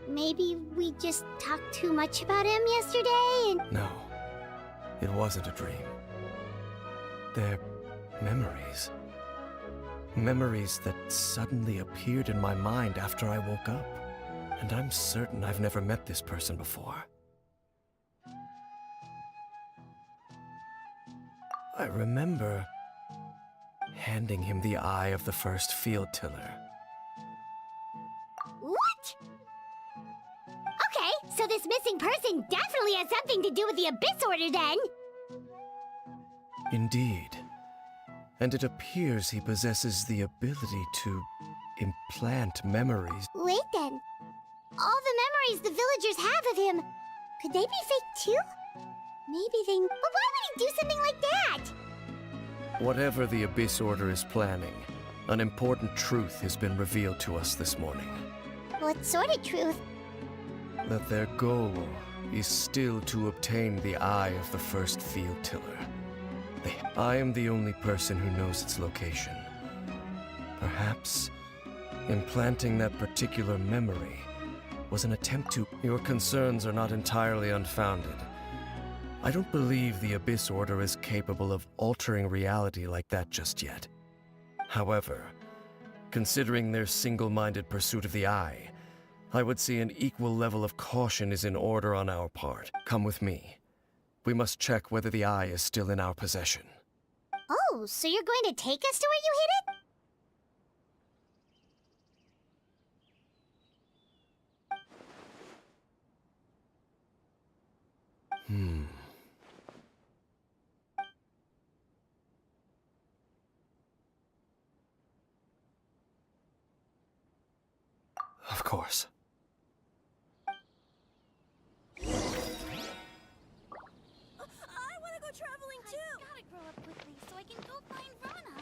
Maybe we just talked too much about him yesterday and... No, it wasn't a dream. They're memories. Memories that suddenly appeared in my mind after I woke up. And I'm certain I've never met this person before. I remember handing him the eye of the first field tiller. What? Okay, So this missing person definitely has something to do with the Abyss Order then! Indeed. And it appears he possesses the ability to implant memories. Wait then. All the memories the villagers have of him, could they be fake too? Maybe they... But why would he do something like that? Whatever the Abyss Order is planning, an important truth has been revealed to us this morning. What sort of truth? That their goal is still to obtain the eye of the first field tiller. I am the only person who knows its location. Perhaps implanting that particular memory was an attempt to... Your concerns are not entirely unfounded. I don't believe the Abyss Order is capable of altering reality like that just yet. However, considering their single-minded pursuit of the eye, I would say an equal level of caution is in order on our part. Come with me. We must check whether the eye is still in our possession. Oh, so you're going to take us to where you hid it? Of course. Traveling too. I gotta grow up quickly so I can go find Rana.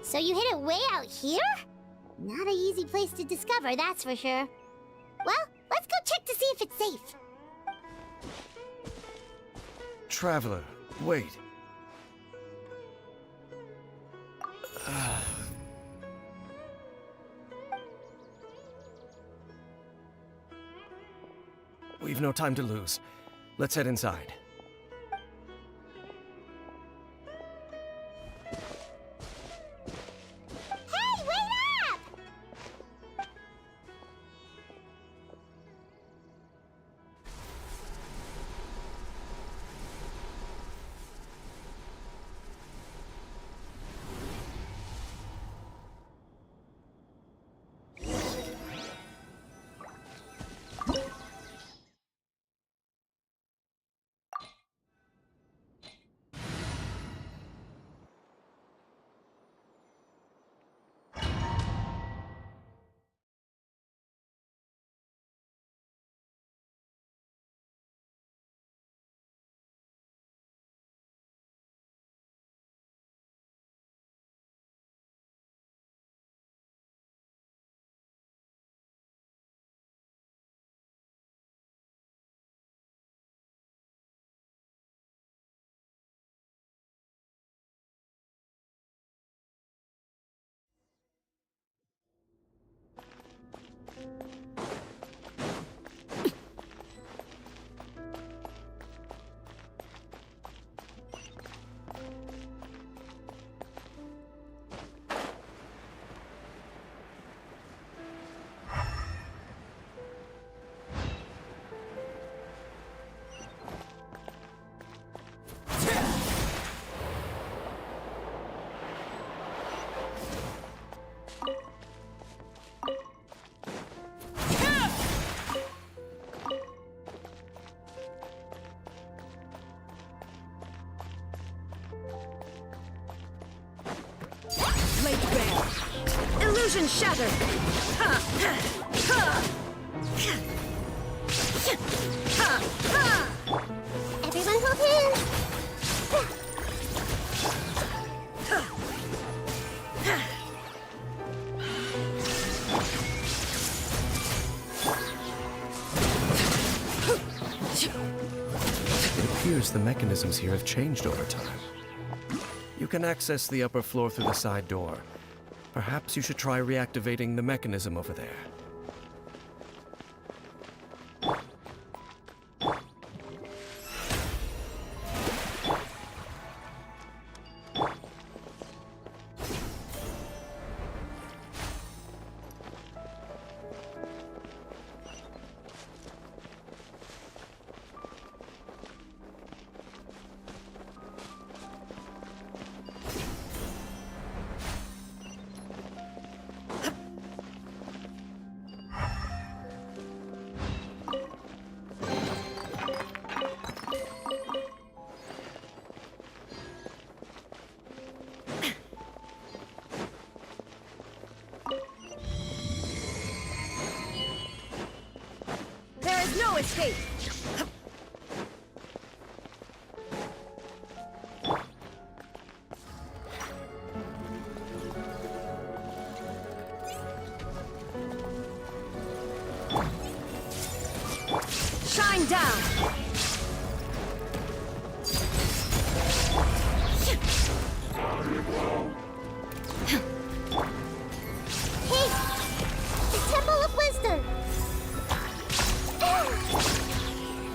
So you hid it way out here? Not an easy place to discover, that's for sure. Well, let's go check to see if it's safe. Traveler, wait. We've no time to lose. Let's head inside. Hey, wait up! Illusion shattered! Everyone hold hands. It appears the mechanisms here have changed over time. You can access the upper floor through the side door. Perhaps you should try reactivating the mechanism over there. No escape! Shine down! Hey! The Temple of Wisdom!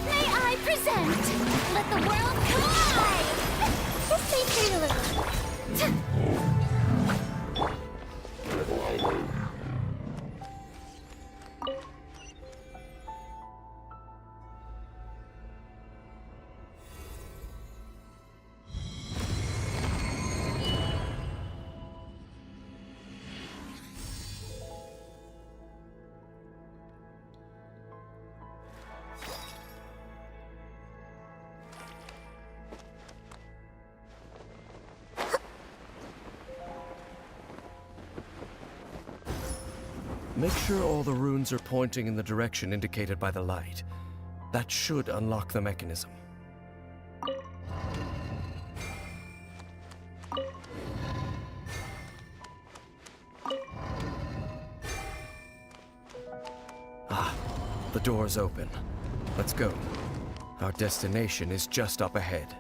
May I present? Let the world collide! This may hurt a little. Make sure all the runes are pointing in the direction indicated by the light. That should unlock the mechanism. Ah, the door's open. Let's go. Our destination is just up ahead.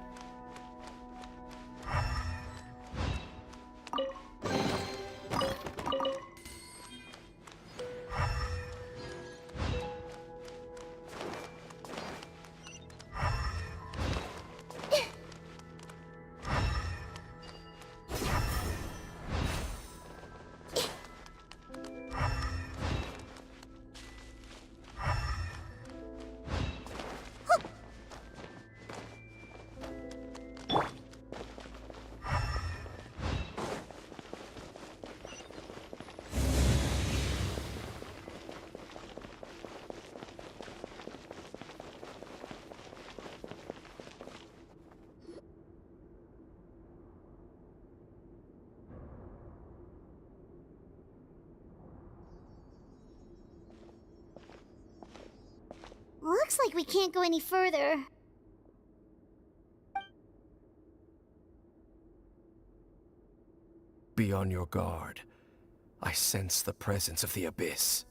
Looks like we can't go any further. Be on your guard. I sense the presence of the abyss.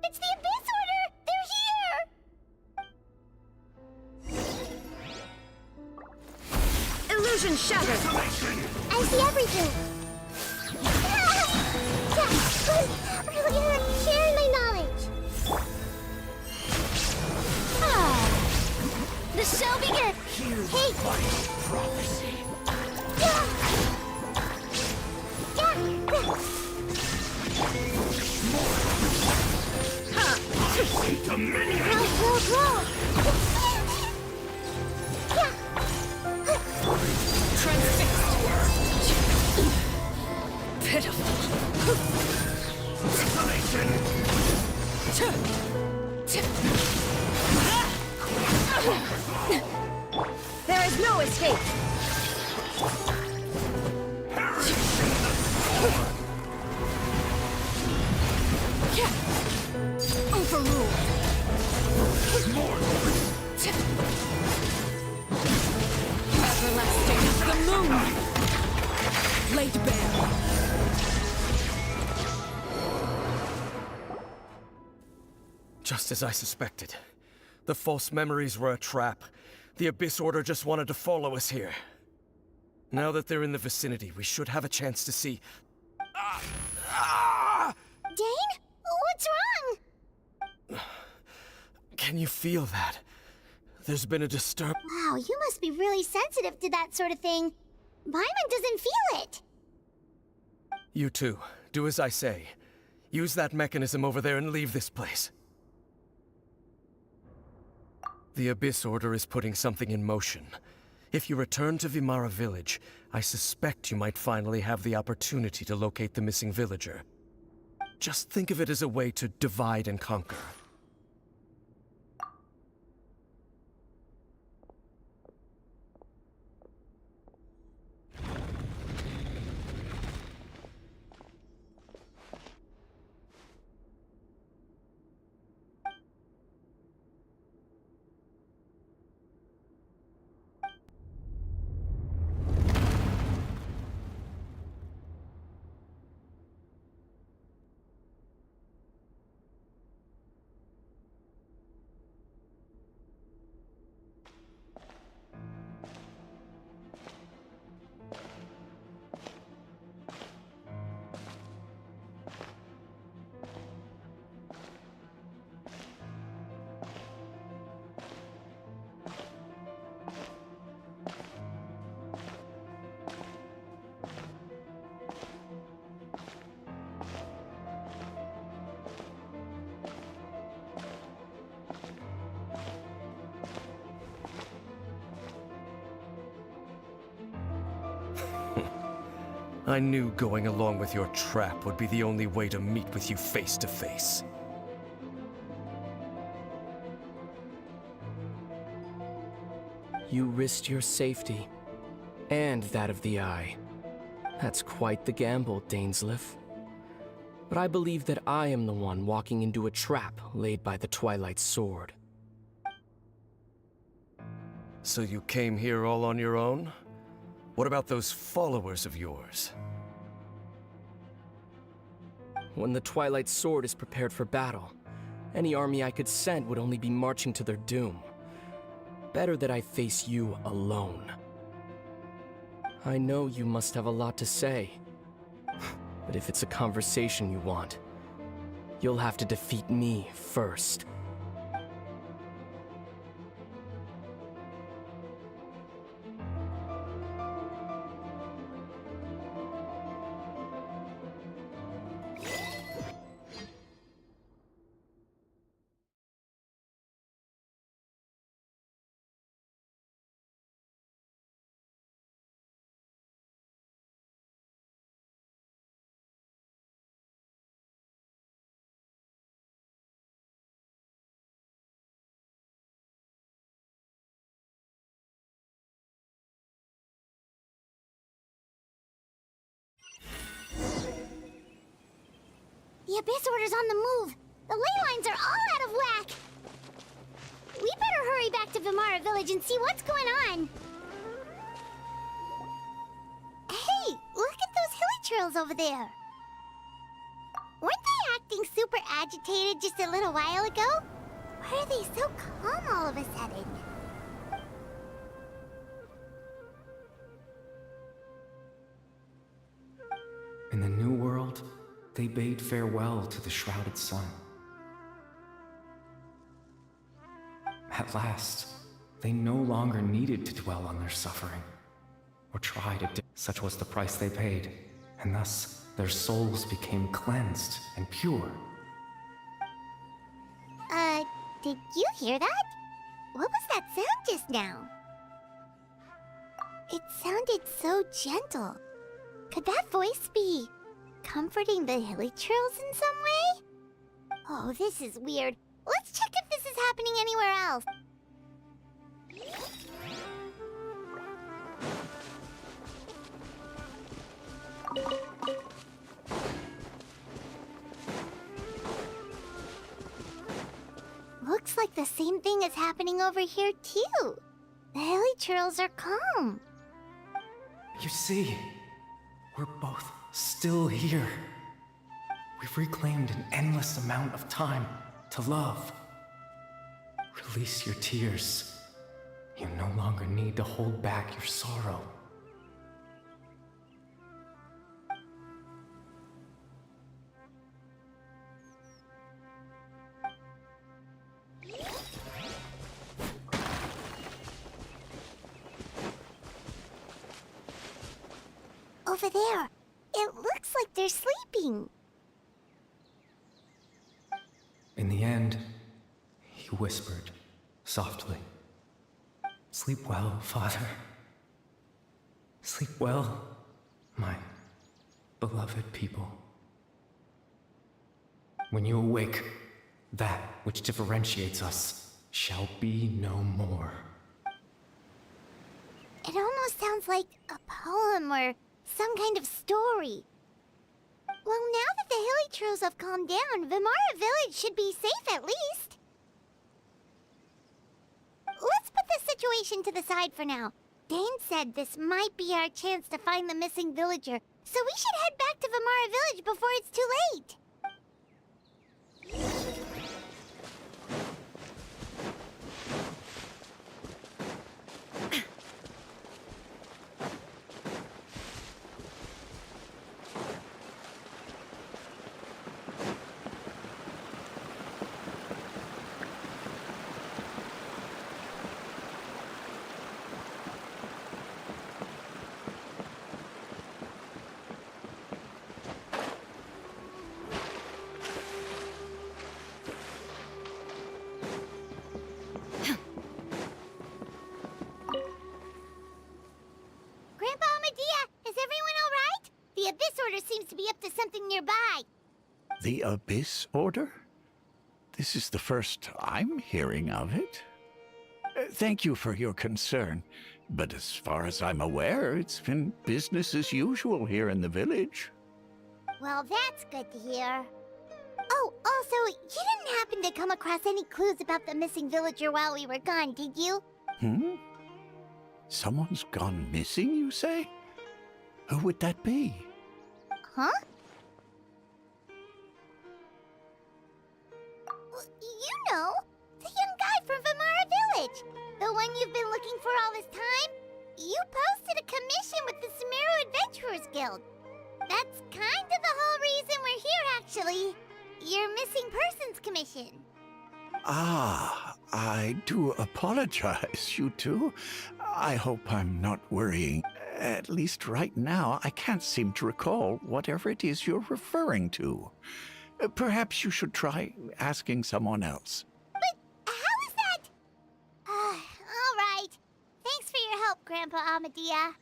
It's the Abyss Order! They're here! Illusion shattered! I see everything! I'm sharing my knowledge! The show begins! Hey! Prophecy. There is no escape! just as I suspected. The false memories were a trap. The Abyss Order just wanted to follow us here. Now that they're in the vicinity, we should have a chance to see... Dane? What's wrong? Can you feel that? There's been a Wow, you must be really sensitive to that sort of thing. Paimon doesn't feel it. You too. Do as I say. Use that mechanism over there and leave this place. The Abyss Order is putting something in motion. If you return to Vimara Village, I suspect you might finally have the opportunity to locate the missing villager. Just think of it as a way to divide and conquer. I knew going along with your trap would be the only way to meet with you face to face. You risked your safety, and that of the Eye. That's quite the gamble, Dainsleif. But I believe that I am the one walking into a trap laid by the Twilight Sword. So you came here all on your own? What about those followers of yours? When the Twilight Sword is prepared for battle, any army I could send would only be marching to their doom. Better that I face you alone. I know you must have a lot to say, but if it's a conversation you want, you'll have to defeat me first. The Abyss Order's on the move. The ley lines are all out of whack. We better hurry back to Vimara Village and see what's going on. Hey, look at those hilly churls over there. Weren't they acting super agitated just a little while ago? Why are they so calm all of a sudden? In the New World, they bade farewell to the shrouded sun. At last, they no longer needed to dwell on their suffering, or try to such was the price they paid, and thus their souls became cleansed and pure. Did you hear that? What was that sound just now? It sounded so gentle. Could that voice be comforting the hilly churls in some way? Oh, this is weird. Let's check if this is happening anywhere else. Looks like the same thing is happening over here too. The hilly churls are calm. You see, we're both still here. We've reclaimed an endless amount of time to love Release your tears. You no longer need to hold back your sorrow. Over there. It looks like they're sleeping. In the end, he whispered, softly. Sleep well, Father. Sleep well, my beloved people. When you awake, that which differentiates us shall be no more. It almost sounds like a poem or some kind of story. Well, now that the Hilichurls have calmed down, Vimara Village should be safe at least. Let's put this situation to the side for now. Dane said this might be our chance to find the missing villager, so we should head back to Vimara Village before it's too late. Seems to be up to something nearby. The Abyss Order? This is the first I'm hearing of it. Thank you for your concern, but as far as I'm aware, it's been business as usual here in the village. Well, that's good to hear. Oh, also, you didn't happen to come across any clues about the missing villager while we were gone, did you? Someone's gone missing, you say? Who would that be? Huh? You know, the young guy from Vimara Village. The one you've been looking for all this time. You posted a commission with the Sumeru Adventurers Guild. That's kind of the whole reason we're here, actually. Your missing persons commission. Ah, I do apologize, you two. I hope I'm not worrying. At least right now, I can't seem to recall whatever it is you're referring to. Perhaps you should try asking someone else. But how is that? All right. Thanks for your help, Grandpa Amadia.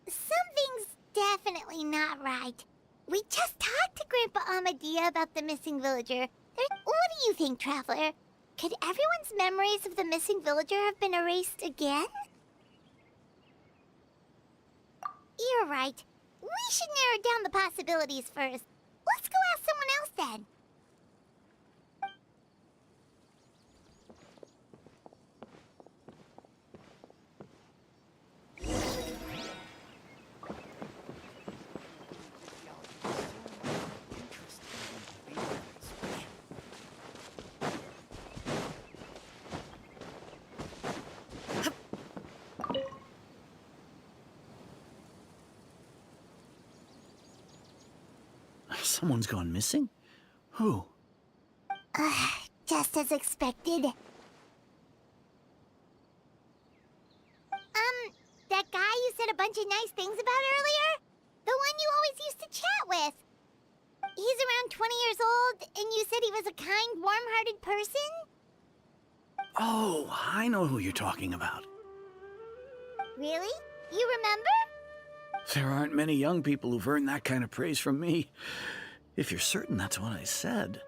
Something's definitely not right. We just talked to Grandpa Amadia about the missing villager. What do you think, Traveler? Could everyone's memories of the missing villager have been erased again? You're right. We should narrow down the possibilities first. Let's go ask someone else then. Someone's gone missing? Who? Just as expected. That guy you said a bunch of nice things about earlier? The one you always used to chat with. He's around 20 years old, and you said he was a kind, warm-hearted person? Oh, I know who you're talking about. Really? You remember? There aren't many young people who've earned that kind of praise from me. If you're certain that's what I said,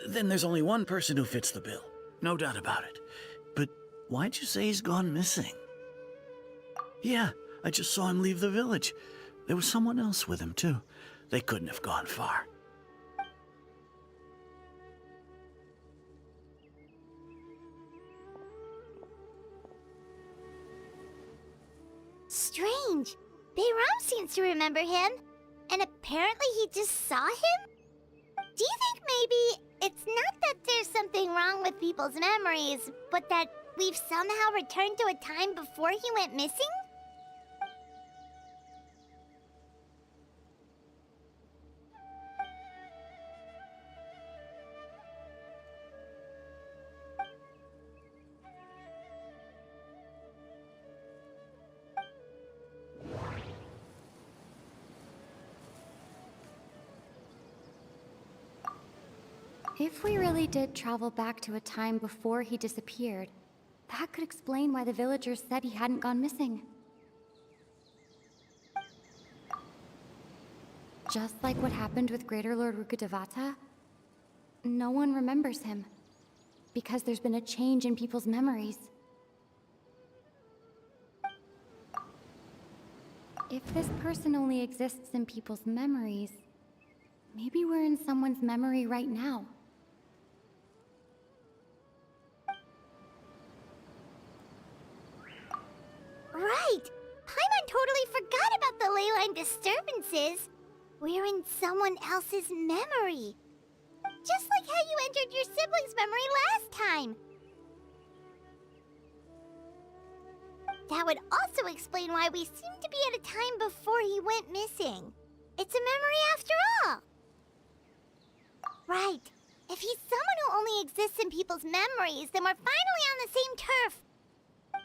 then there's only one person who fits the bill. No doubt about it. But why'd you say he's gone missing? Yeah, I just saw him leave the village. There was someone else with him, too. They couldn't have gone far. Strange. Bayram seems to remember him. And apparently he just saw him? Do you think maybe it's not that there's something wrong with people's memories, but that we've somehow returned to a time before he went missing? If we really did travel back to a time before he disappeared, that could explain why the villagers said he hadn't gone missing. Just like what happened with Greater Lord Rukkhadevata, no one remembers him, because there's been a change in people's memories. If this person only exists in people's memories, maybe we're in someone's memory right now. Right! Paimon totally forgot about the ley line disturbances. We're in someone else's memory. Just like how you entered your sibling's memory last time. That would also explain why we seem to be at a time before he went missing. It's a memory after all. Right. If he's someone who only exists in people's memories, then we're finally on the same turf.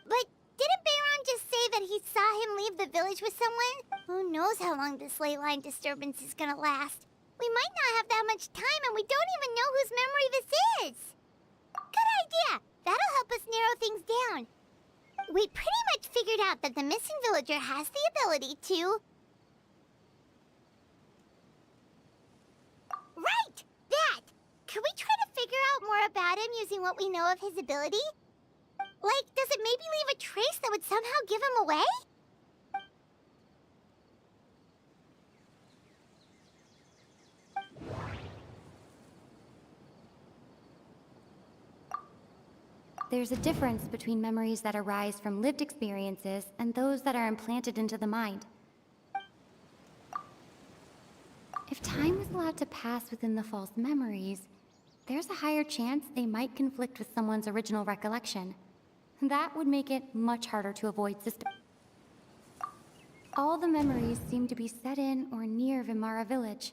But didn't Bayron just say that he saw him leave the village with someone? Who knows how long this ley line disturbance is gonna last? We might not have that much time, and we don't even know whose memory this is. Good idea! That'll help us narrow things down. We pretty much figured out that the missing villager has the ability to... Right! That! Could we try to figure out more about him using what we know of his ability? Like, does it maybe leave a trace that would somehow give him away? There's a difference between memories that arise from lived experiences and those that are implanted into the mind. If time was allowed to pass within the false memories, there's a higher chance they might conflict with someone's original recollection. That would make it much harder to avoid suspicion. All the memories seem to be set in or near Vimara village,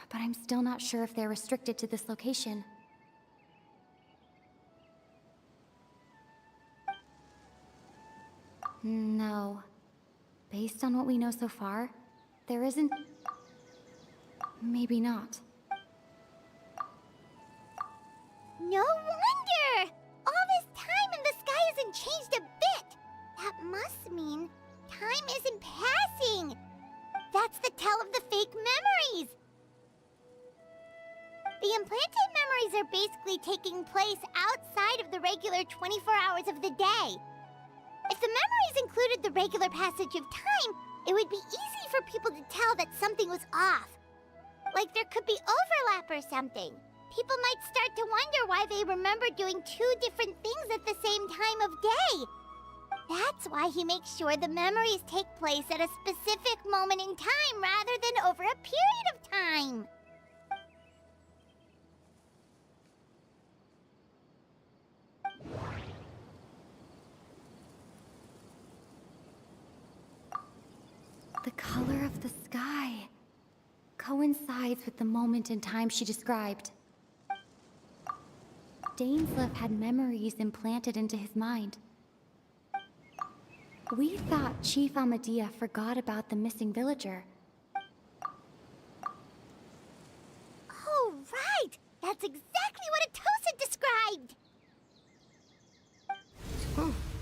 but I'm still not sure if they're restricted to this location. No. Based on what we know so far, there isn't... Maybe not. No wonder! All this time and the sky hasn't changed a bit! That must mean time isn't passing! That's the tell of the fake memories! The implanted memories are basically taking place outside of the regular 24 hours of the day. If the memories included the regular passage of time, it would be easy for people to tell that something was off. Like there could be overlap or something. People might start to wonder why they remember doing two different things at the same time of day. That's why he makes sure the memories take place at a specific moment in time rather than over a period of time. The color of the sky coincides with the moment in time she described. Dainsleif had memories implanted into his mind. We thought Chief Amadea forgot about the missing villager. Oh, right! That's exactly what Atosa described!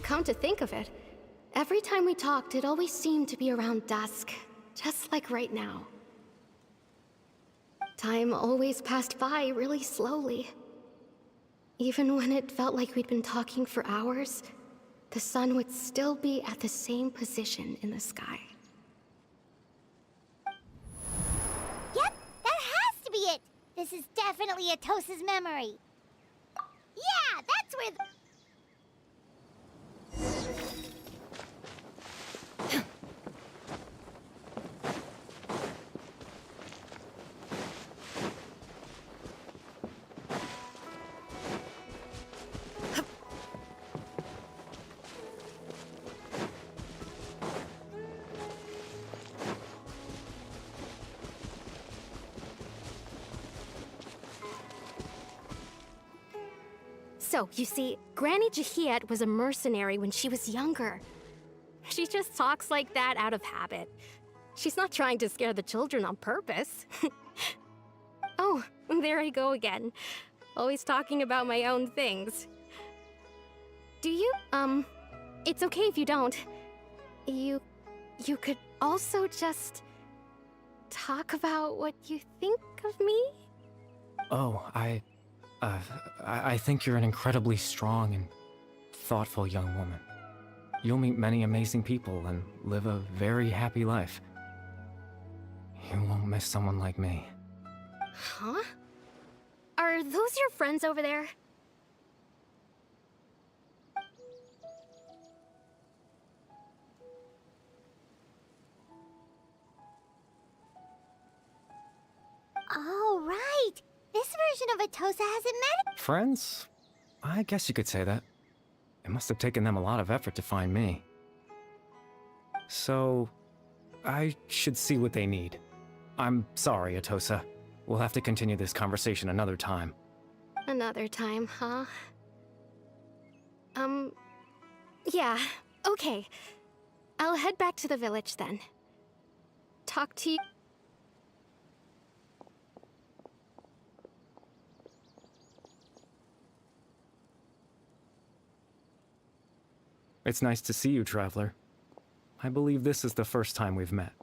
Come to think of it, every time we talked, it always seemed to be around dusk, just like right now. Time always passed by really slowly. Even when it felt like we'd been talking for hours, the sun would still be at the same position in the sky. Yep, that has to be it! This is definitely Atosa's memory. Yeah, that's where the... So, you see, Granny Jahiet was a mercenary when she was younger. She just talks like that out of habit. She's not trying to scare the children on purpose. Oh, there I go again. Always talking about my own things. Do you, it's okay if you don't. You could also just talk about what you think of me? Oh, I think you're an incredibly strong and thoughtful young woman. You'll meet many amazing people and live a very happy life. You won't miss someone like me. Huh? Are those your friends over there? Oh, right! This version of Atosa hasn't met. Friends? I guess you could say that. It must have taken them a lot of effort to find me. So, I should see what they need. I'm sorry, Atosa. We'll have to continue this conversation another time. Another time, huh? Yeah, okay. I'll head back to the village then. Talk to you. It's nice to see you, Traveler. I believe this is the first time we've met.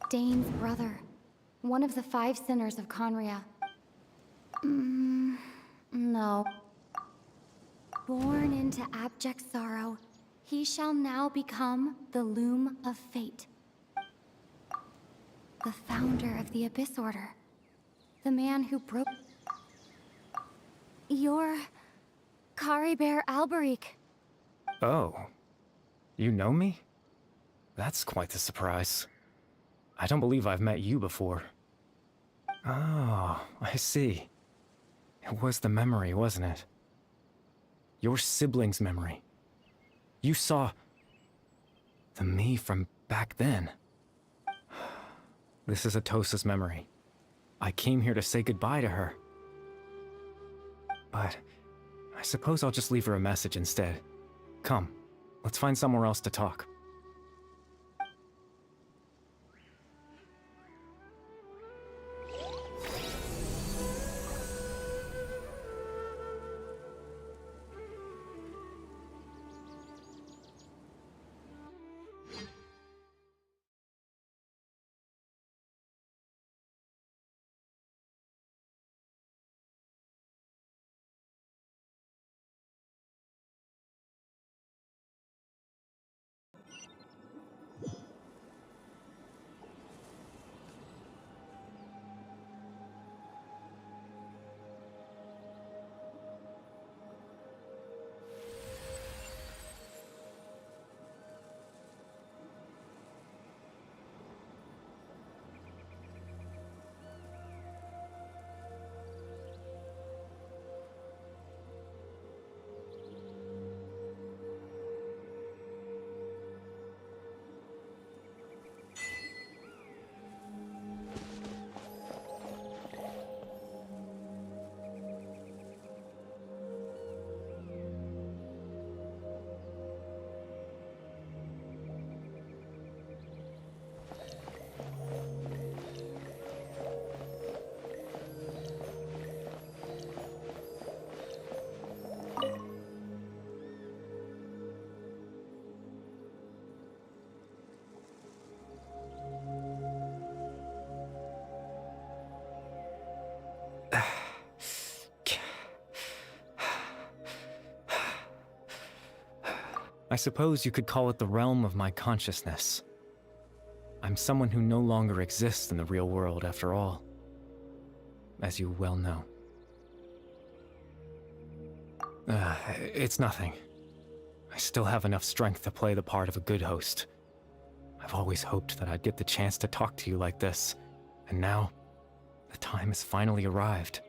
Dane's brother. One of the 5 sinners of Conria. No. Born into abject sorrow, he shall now become the Loom of Fate. The founder of the Abyss Order. The man who broke... You're... Caribert Alberic. Oh. You know me? That's quite the surprise. I don't believe I've met you before. Oh, I see. It was the memory, wasn't it? Your sibling's memory. You saw... the me from back then. This is Atosa's memory. I came here to say goodbye to her. But I suppose I'll just leave her a message instead. Come, let's find somewhere else to talk. I suppose you could call it the realm of my consciousness. I'm someone who no longer exists in the real world after all, as you well know. It's nothing. I still have enough strength to play the part of a good host. I've always hoped that I'd get the chance to talk to you like this, and now, the time has finally arrived.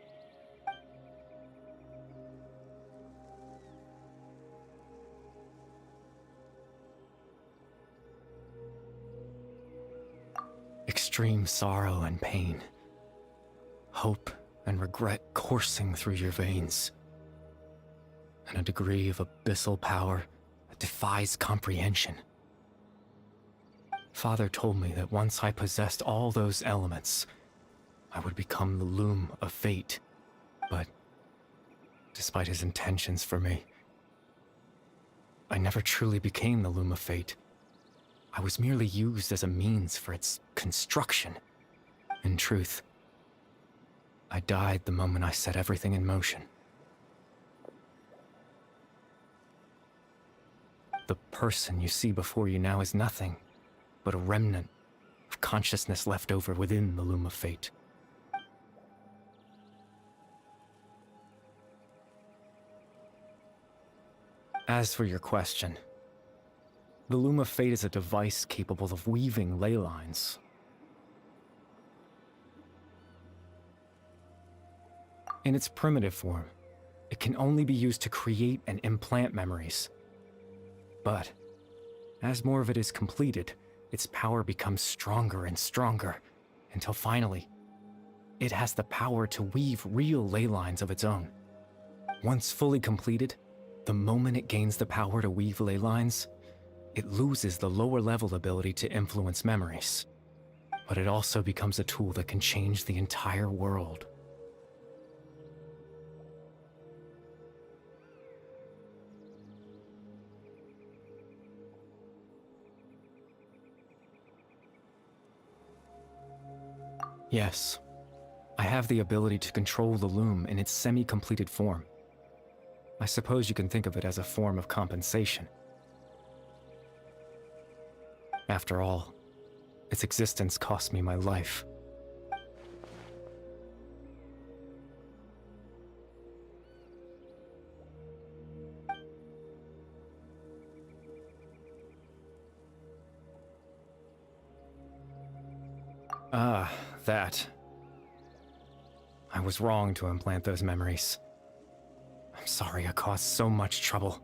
extreme sorrow and pain. Hope and regret coursing through your veins. And a degree of abyssal power that defies comprehension. Father told me that once I possessed all those elements, I would become the loom of fate. But despite his intentions for me, I never truly became the loom of fate. I was merely used as a means for its construction. In truth, I died the moment I set everything in motion. The person you see before you now is nothing but a remnant of consciousness left over within the loom of fate. As for your question, the loom of fate is a device capable of weaving ley lines. In its primitive form, it can only be used to create and implant memories. But as more of it is completed, its power becomes stronger and stronger, until finally, it has the power to weave real ley lines of its own. Once fully completed, the moment it gains the power to weave ley lines, it loses the lower level ability to influence memories. But it also becomes a tool that can change the entire world. Yes, I have the ability to control the loom in its semi-completed form. I suppose you can think of it as a form of compensation. After all, its existence cost me my life. Ah, that. I was wrong to implant those memories. I'm sorry I caused so much trouble.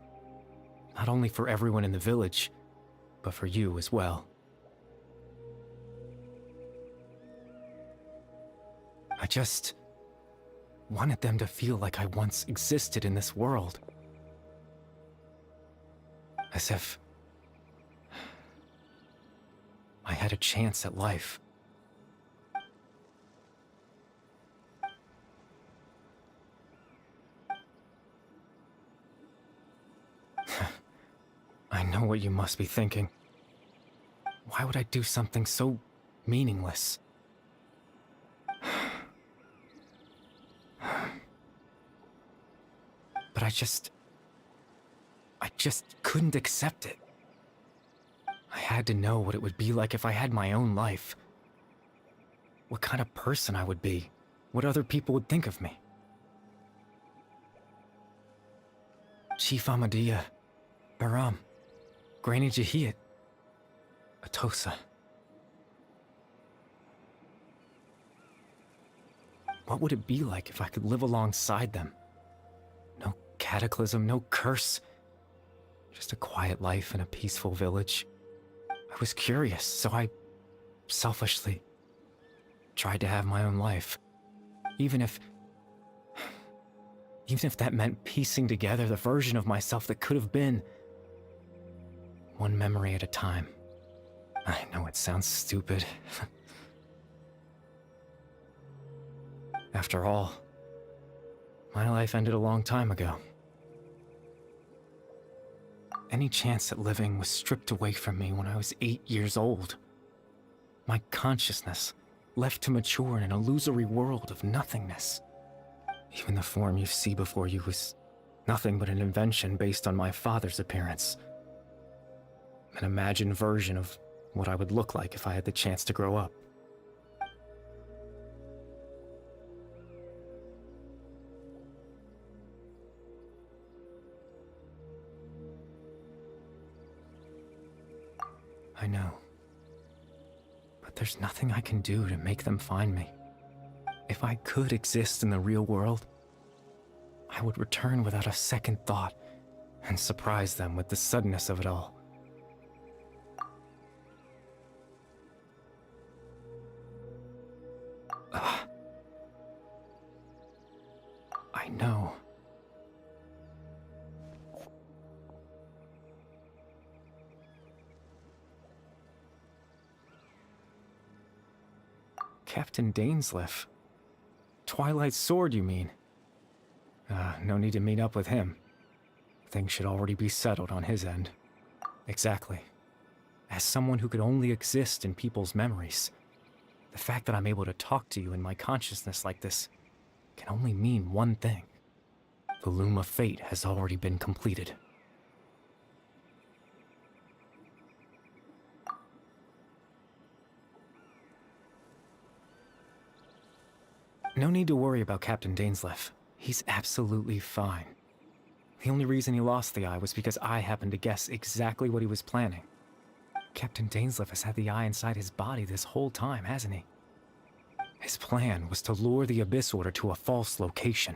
Not only for everyone in the village, but for you as well. I just wanted them to feel like I once existed in this world. As if I had a chance at life. I know what you must be thinking. Why would I do something so meaningless? But I just couldn't accept it. I had to know what it would be like if I had my own life. What kind of person I would be. What other people would think of me. Chief Ahmadiyya, Baram, Granny Jahiyat, Atosa. What would it be like if I could live alongside them? No cataclysm, no curse. Just a quiet life in a peaceful village. I was curious, so I selfishly tried to have my own life. Even if that meant piecing together the version of myself that could have been. One memory at a time. I know it sounds stupid. After all, my life ended a long time ago. Any chance at living was stripped away from me when I was 8 years old. My consciousness left to mature in an illusory world of nothingness. Even the form you see before you was nothing but an invention based on my father's appearance. An imagined version of what I would look like if I had the chance to grow up. I know. But there's nothing I can do to make them find me. If I could exist in the real world, I would return without a second thought and surprise them with the suddenness of it all. Captain Dainsleif. Twilight's sword, you mean? No need to meet up with him. Things should already be settled on his end. Exactly. As someone who could only exist in people's memories, the fact that I'm able to talk to you in my consciousness like this can only mean one thing. The Loom of Fate has already been completed. No need to worry about Captain Dainsleif. He's absolutely fine. The only reason he lost the eye was because I happened to guess exactly what he was planning. Captain Dainsleif has had the eye inside his body this whole time, hasn't he? His plan was to lure the Abyss Order to a false location,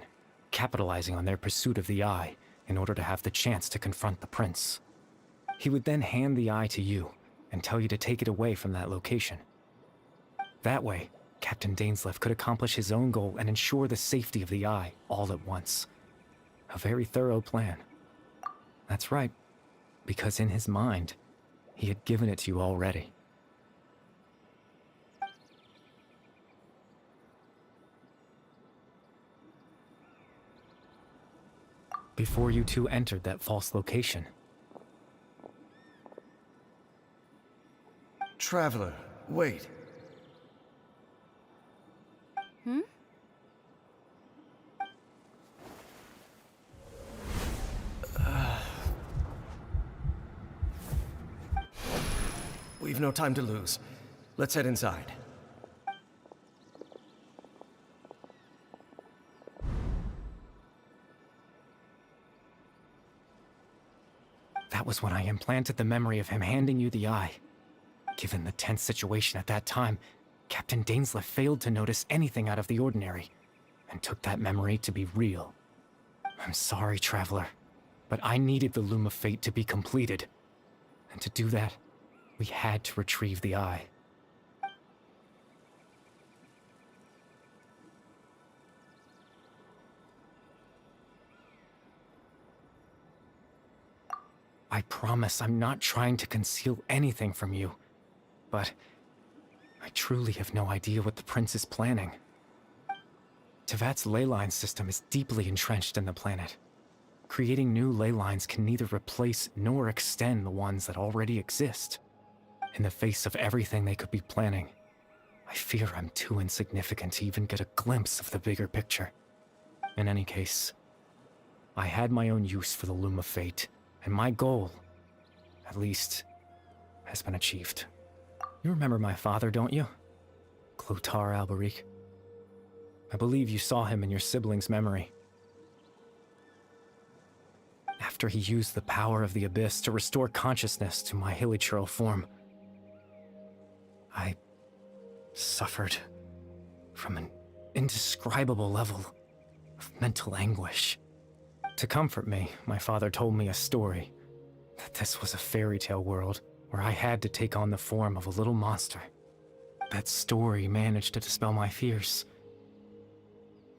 capitalizing on their pursuit of the eye in order to have the chance to confront the prince. He would then hand the eye to you and tell you to take it away from that location. That way, Captain Dainsleif could accomplish his own goal and ensure the safety of the eye all at once. A very thorough plan. That's right, because in his mind, he had given it to you already. Before you two entered that false location. Traveler, wait. We've no time to lose. Let's head inside. That was when I implanted the memory of him handing you the eye. Given the tense situation at that time, Captain Dainsleif failed to notice anything out of the ordinary, and took that memory to be real. I'm sorry, Traveler, but I needed the Loom of Fate to be completed. And to do that, we had to retrieve the eye. I promise I'm not trying to conceal anything from you, but I truly have no idea what the prince is planning. Tevat's ley line system is deeply entrenched in the planet. Creating new ley lines can neither replace nor extend the ones that already exist. In the face of everything they could be planning, I fear I'm too insignificant to even get a glimpse of the bigger picture. In any case, I had my own use for the Loom of Fate, and my goal, at least, has been achieved. You remember my father, don't you? Clotar Alberic. I believe you saw him in your sibling's memory. After he used the power of the Abyss to restore consciousness to my hilichurl form, I suffered from an indescribable level of mental anguish. To comfort me, my father told me a story, that this was a fairy tale world where I had to take on the form of a little monster. That story managed to dispel my fears,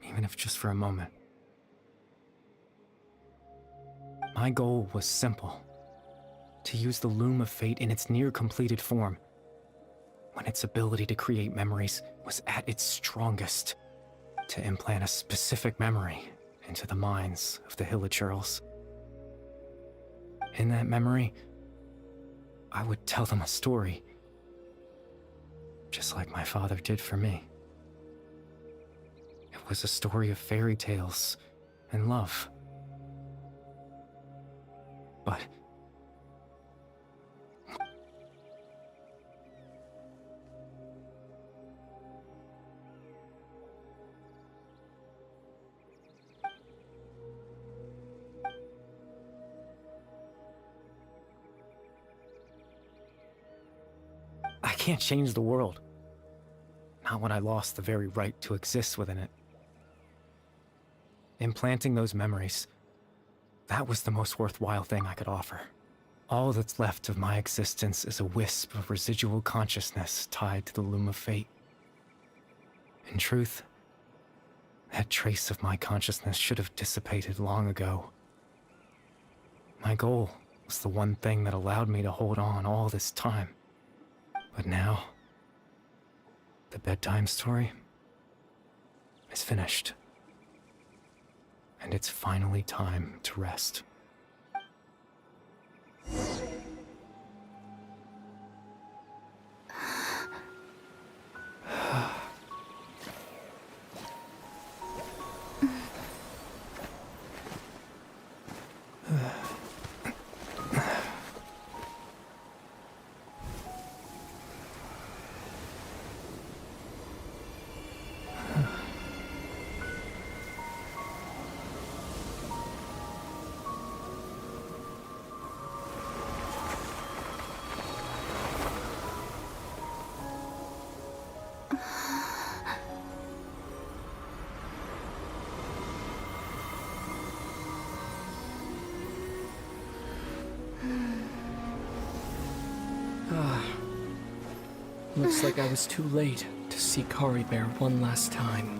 even if just for a moment. My goal was simple, to use the Loom of Fate in its near-completed form, when its ability to create memories was at its strongest, to implant a specific memory into the minds of the hilichurls. In that memory, I would tell them a story, just like my father did for me. It was a story of fairy tales and love. But I can't change the world. Not when I lost the very right to exist within it. Implanting those memories, that was the most worthwhile thing I could offer. All that's left of my existence is a wisp of residual consciousness tied to the Loom of Fate. In truth, that trace of my consciousness should have dissipated long ago. My goal was the one thing that allowed me to hold on all this time. But now, The bedtime story is finished. And it's finally time to rest. Looks like I was too late to see Kari Bear one last time.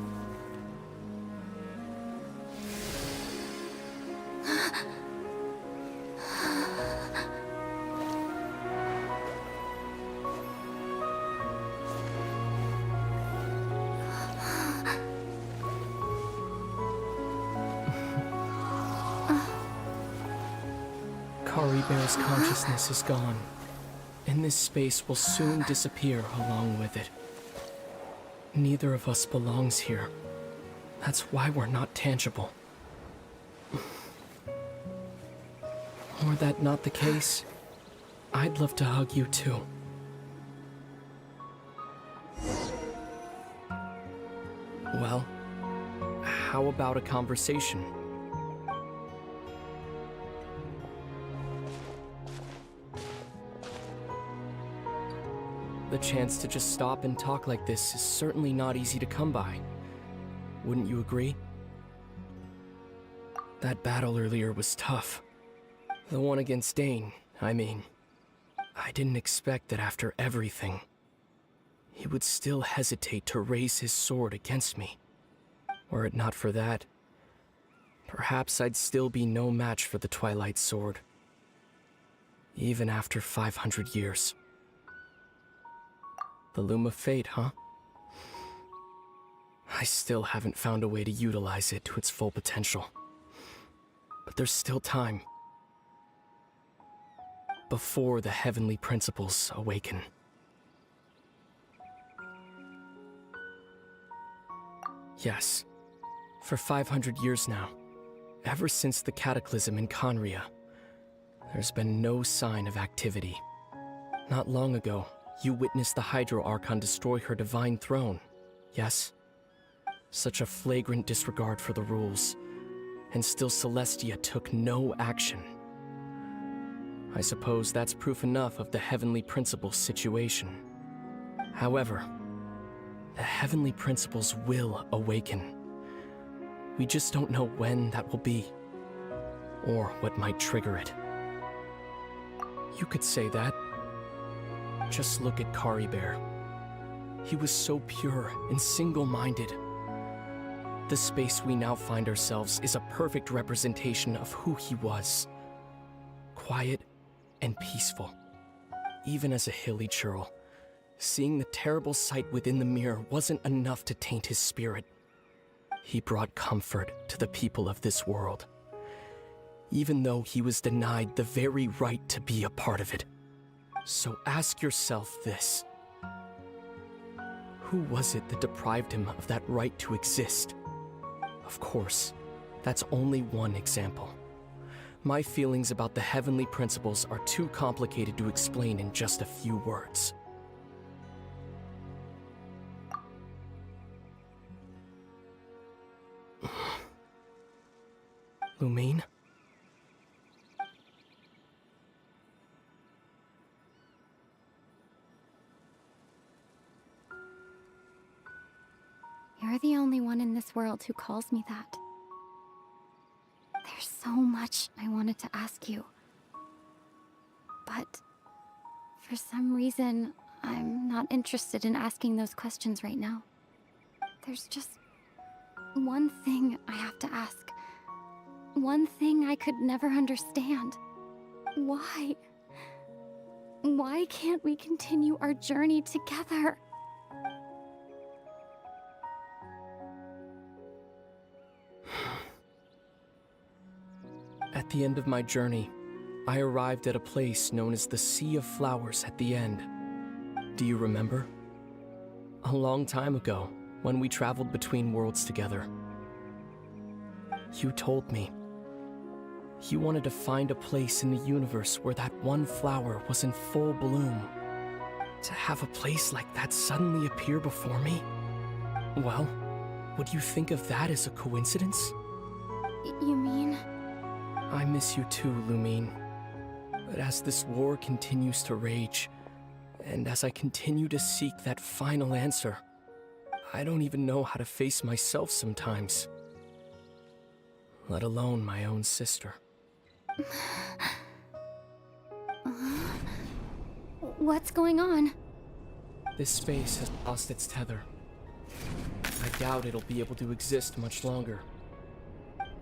Kari Bear's consciousness is gone, and this space will soon disappear along with it. Neither of us belongs here. That's why we're not tangible. Were that not the case, I'd love to hug you too. Well, how about a conversation? The chance to just stop and talk like this is certainly not easy to come by. Wouldn't you agree? That battle earlier was tough. The one against Dane, I mean. I didn't expect that after everything, he would still hesitate to raise his sword against me. Were it not for that, perhaps I'd still be no match for the Twilight Sword. Even after 500 years. The Loom of Fate, huh? I still haven't found a way to utilize it to its full potential. But there's still time. Before the heavenly principles awaken. Yes, for 500 years now, ever since the cataclysm in Conria, there's been no sign of activity. Not long ago, you witnessed the Hydro Archon destroy her divine throne, yes? Such a flagrant disregard for the rules, and still Celestia took no action. I suppose that's proof enough of the Heavenly Principles situation. However, the Heavenly Principles will awaken. We just don't know when that will be, or what might trigger it. You could say that. Just look at Kari Bear. He was so pure and single-minded. The space we now find ourselves is a perfect representation of who he was. Quiet and peaceful. Even as a hilly churl, seeing the terrible sight within the mirror wasn't enough to taint his spirit. He brought comfort to the people of this world, even though he was denied the very right to be a part of it. So ask yourself this. Who was it that deprived him of that right to exist? Of course, that's only one example. My feelings about the Heavenly Principles are too complicated to explain in just a few words. Lumine? You're the only one in this world who calls me that. There's so much I wanted to ask you. But for some reason, I'm not interested in asking those questions right now. There's just one thing I have to ask. One thing I could never understand. Why? Why can't we continue our journey together? the end of my journey, I arrived at a place known as the Sea of Flowers at the end. Do you remember? A long time ago, when we traveled between worlds together. You told me you wanted to find a place in the universe where that one flower was in full bloom. To have a place like that suddenly appear before me? Well, would you think of that as a coincidence? You mean? I miss you too, Lumine. But as this war continues to rage, and as I continue to seek that final answer, I don't even know how to face myself sometimes. Let alone my own sister. What's going on? This space has lost its tether. I doubt it'll be able to exist much longer.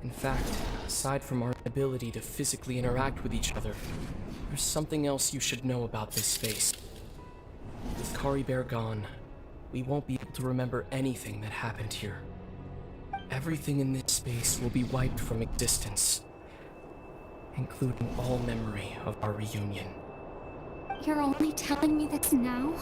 In fact, aside from our ability to physically interact with each other, there's something else you should know about this space. With Kari Bear gone, we won't be able to remember anything that happened here. Everything in this space will be wiped from existence, including all memory of our reunion. You're only telling me this now?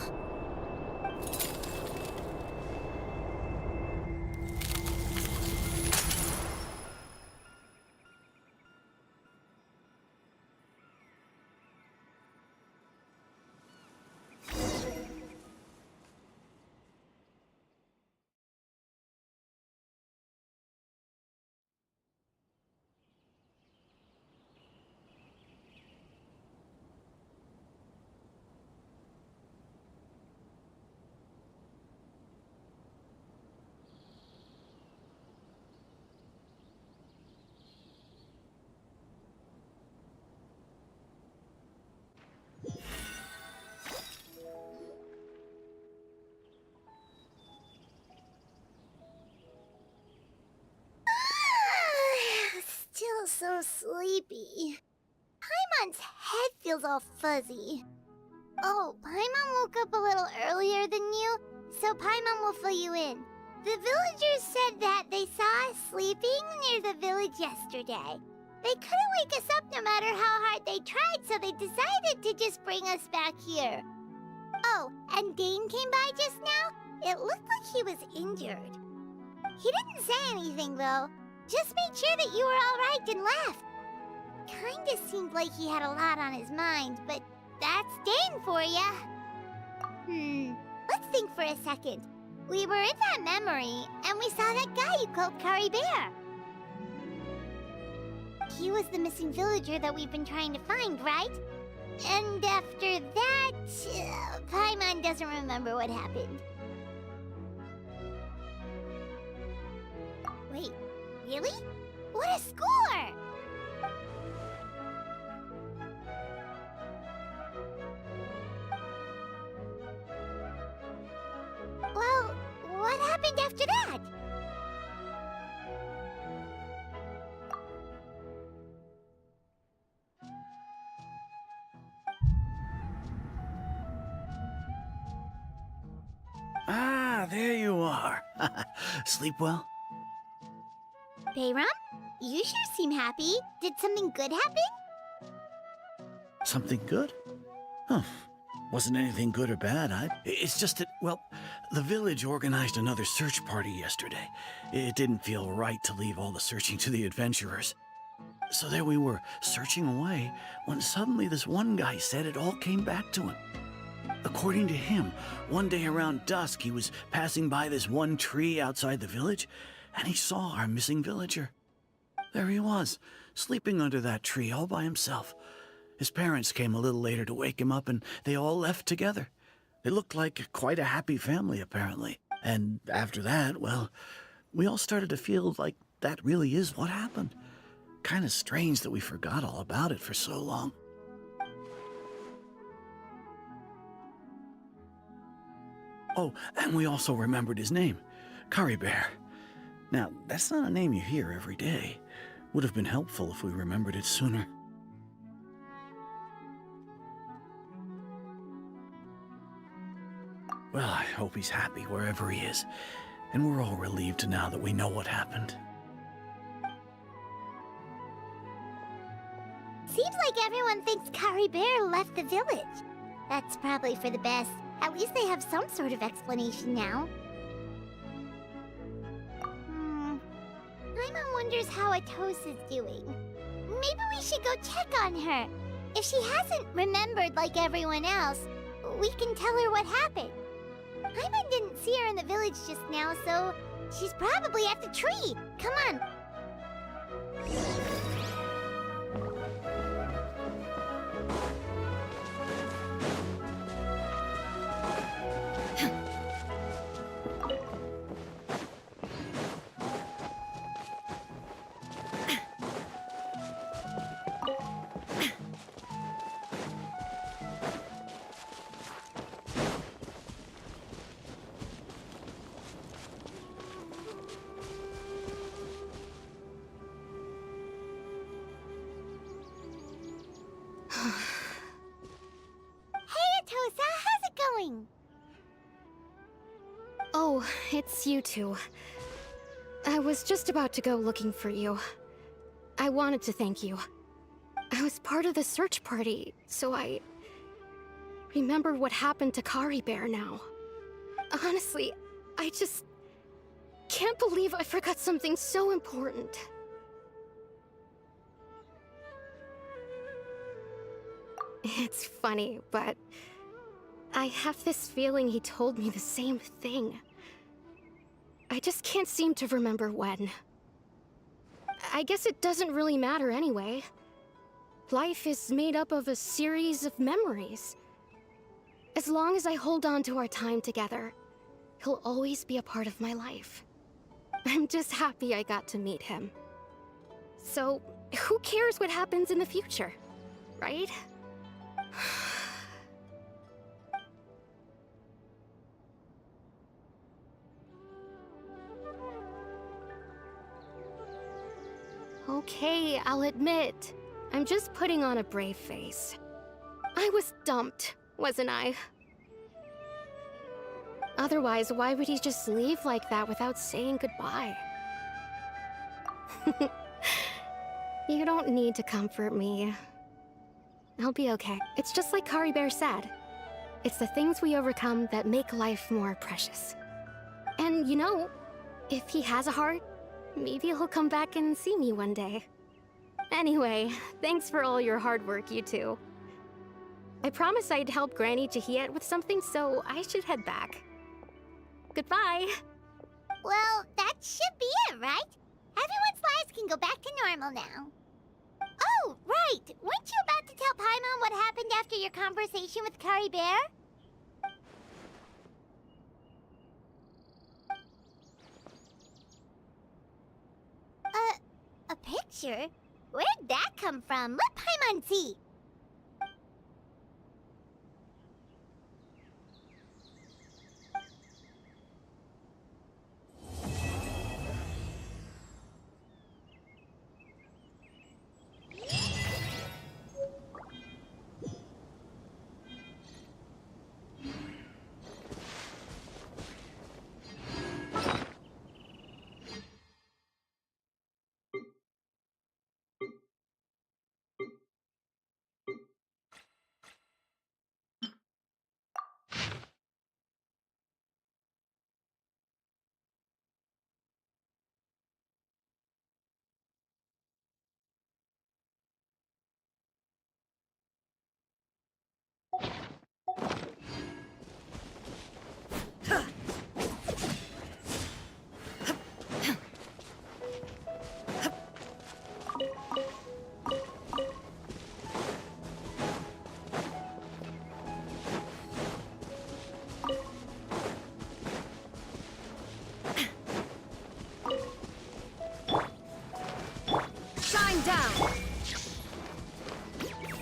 Still so sleepy. Paimon's head feels all fuzzy. Oh, Paimon woke up a little earlier than you, so Paimon will fill you in. The villagers said that they saw us sleeping near the village yesterday. They couldn't wake us up no matter how hard they tried, so they decided to just bring us back here. Oh, and Dane came by just now. It looked like he was injured. He didn't say anything, though. Just made sure that you were all right and left. Kinda seemed like he had a lot on his mind, but that's Dane for ya. Let's think for a second. We were in that memory, and we saw that guy you called Kari Bear. He was the missing villager that we've been trying to find, right? And after that, Paimon doesn't remember what happened. Wait, really? What a score! Well, what happened after that? Ah, there you are. Sleep well? Bayram, you sure seem happy. Did something good happen? Something good? Huh. Wasn't anything good or bad. It's just that, well, the village organized another search party yesterday. It didn't feel right to leave all the searching to the adventurers. So there we were, searching away, when suddenly this one guy said it all came back to him. According to him, one day around dusk, he was passing by this one tree outside the village, and he saw our missing villager. There he was, sleeping under that tree all by himself. His parents came a little later to wake him up, and they all left together. They looked like quite a happy family, apparently. And after that, well, we all started to feel like that really is what happened. Kind of strange that we forgot all about it for so long. Oh, and we also remembered his name, Kari Bear. Now, that's not a name you hear every day. Would have been helpful if we remembered it sooner. Well, I hope he's happy wherever he is, and we're all relieved now that we know what happened. everyone thinks Kari Bear left the village. That's probably for the best. At least they have some sort of explanation now. Paimon wonders how Atosa's doing. Maybe we should go check on her. If she hasn't remembered like everyone else, we can tell her what happened. Paimon didn't see her in the village just now, so she's probably at the tree. Come on. Oh, it's you two. I was just about to go looking for you. I wanted to thank you. I was part of the search party, so I remember what happened to Kari Bear now. Honestly, I just can't believe I forgot something so important. It's funny, but I have this feeling he told me the same thing. I just can't seem to remember when. I guess it doesn't really matter anyway. Life is made up of a series of memories. As long as I hold on to our time together, he'll always be a part of my life. I'm just happy I got to meet him. So, who cares what happens in the future, right? Okay, I'll admit, I'm just putting on a brave face. I was dumped, wasn't I? Otherwise, why would he just leave like that without saying goodbye? You don't need to comfort me. I'll be okay. It's just like Kari Bear said. It's the things we overcome that make life more precious. And you know, if he has a heart, maybe he'll come back and see me one day. Anyway, thanks for all your hard work, you two. I promised I'd help Granny Jahiet with something, so I should head back. Goodbye! Well, that should be it, right? Everyone's lives can go back to normal now. Oh, right! Weren't you about to tell Paimon what happened after your conversation with Kari Bear? A picture? Where'd that come from? Let Paimon see!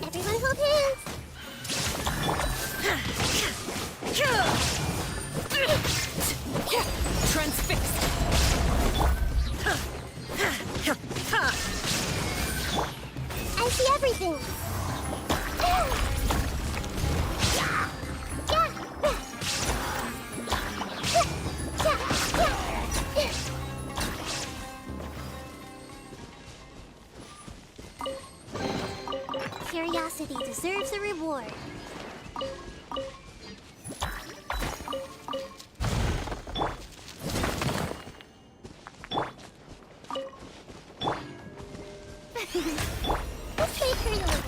Everyone hold hands! curiosity deserves a reward. Let's make her a little.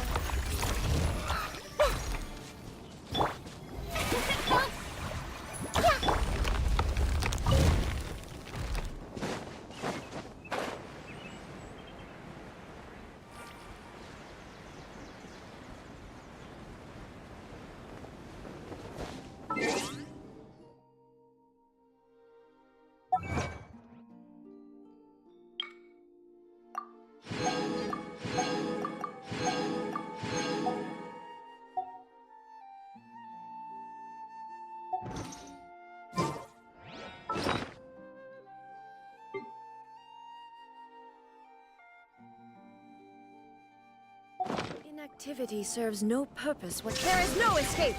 Inactivity serves no purpose when There is no escape!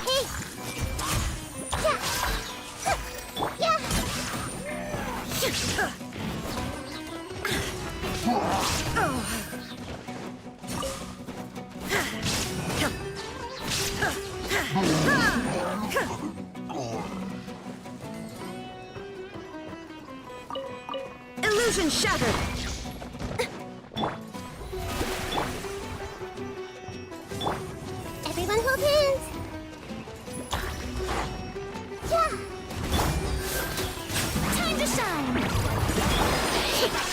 Hey! Yeah! Illusion shattered! Everyone hold hands! Yeah! Time to shine!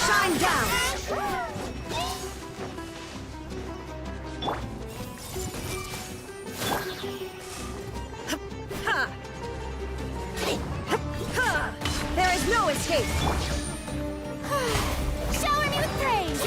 Shine down! There is no escape! Shower me with praise!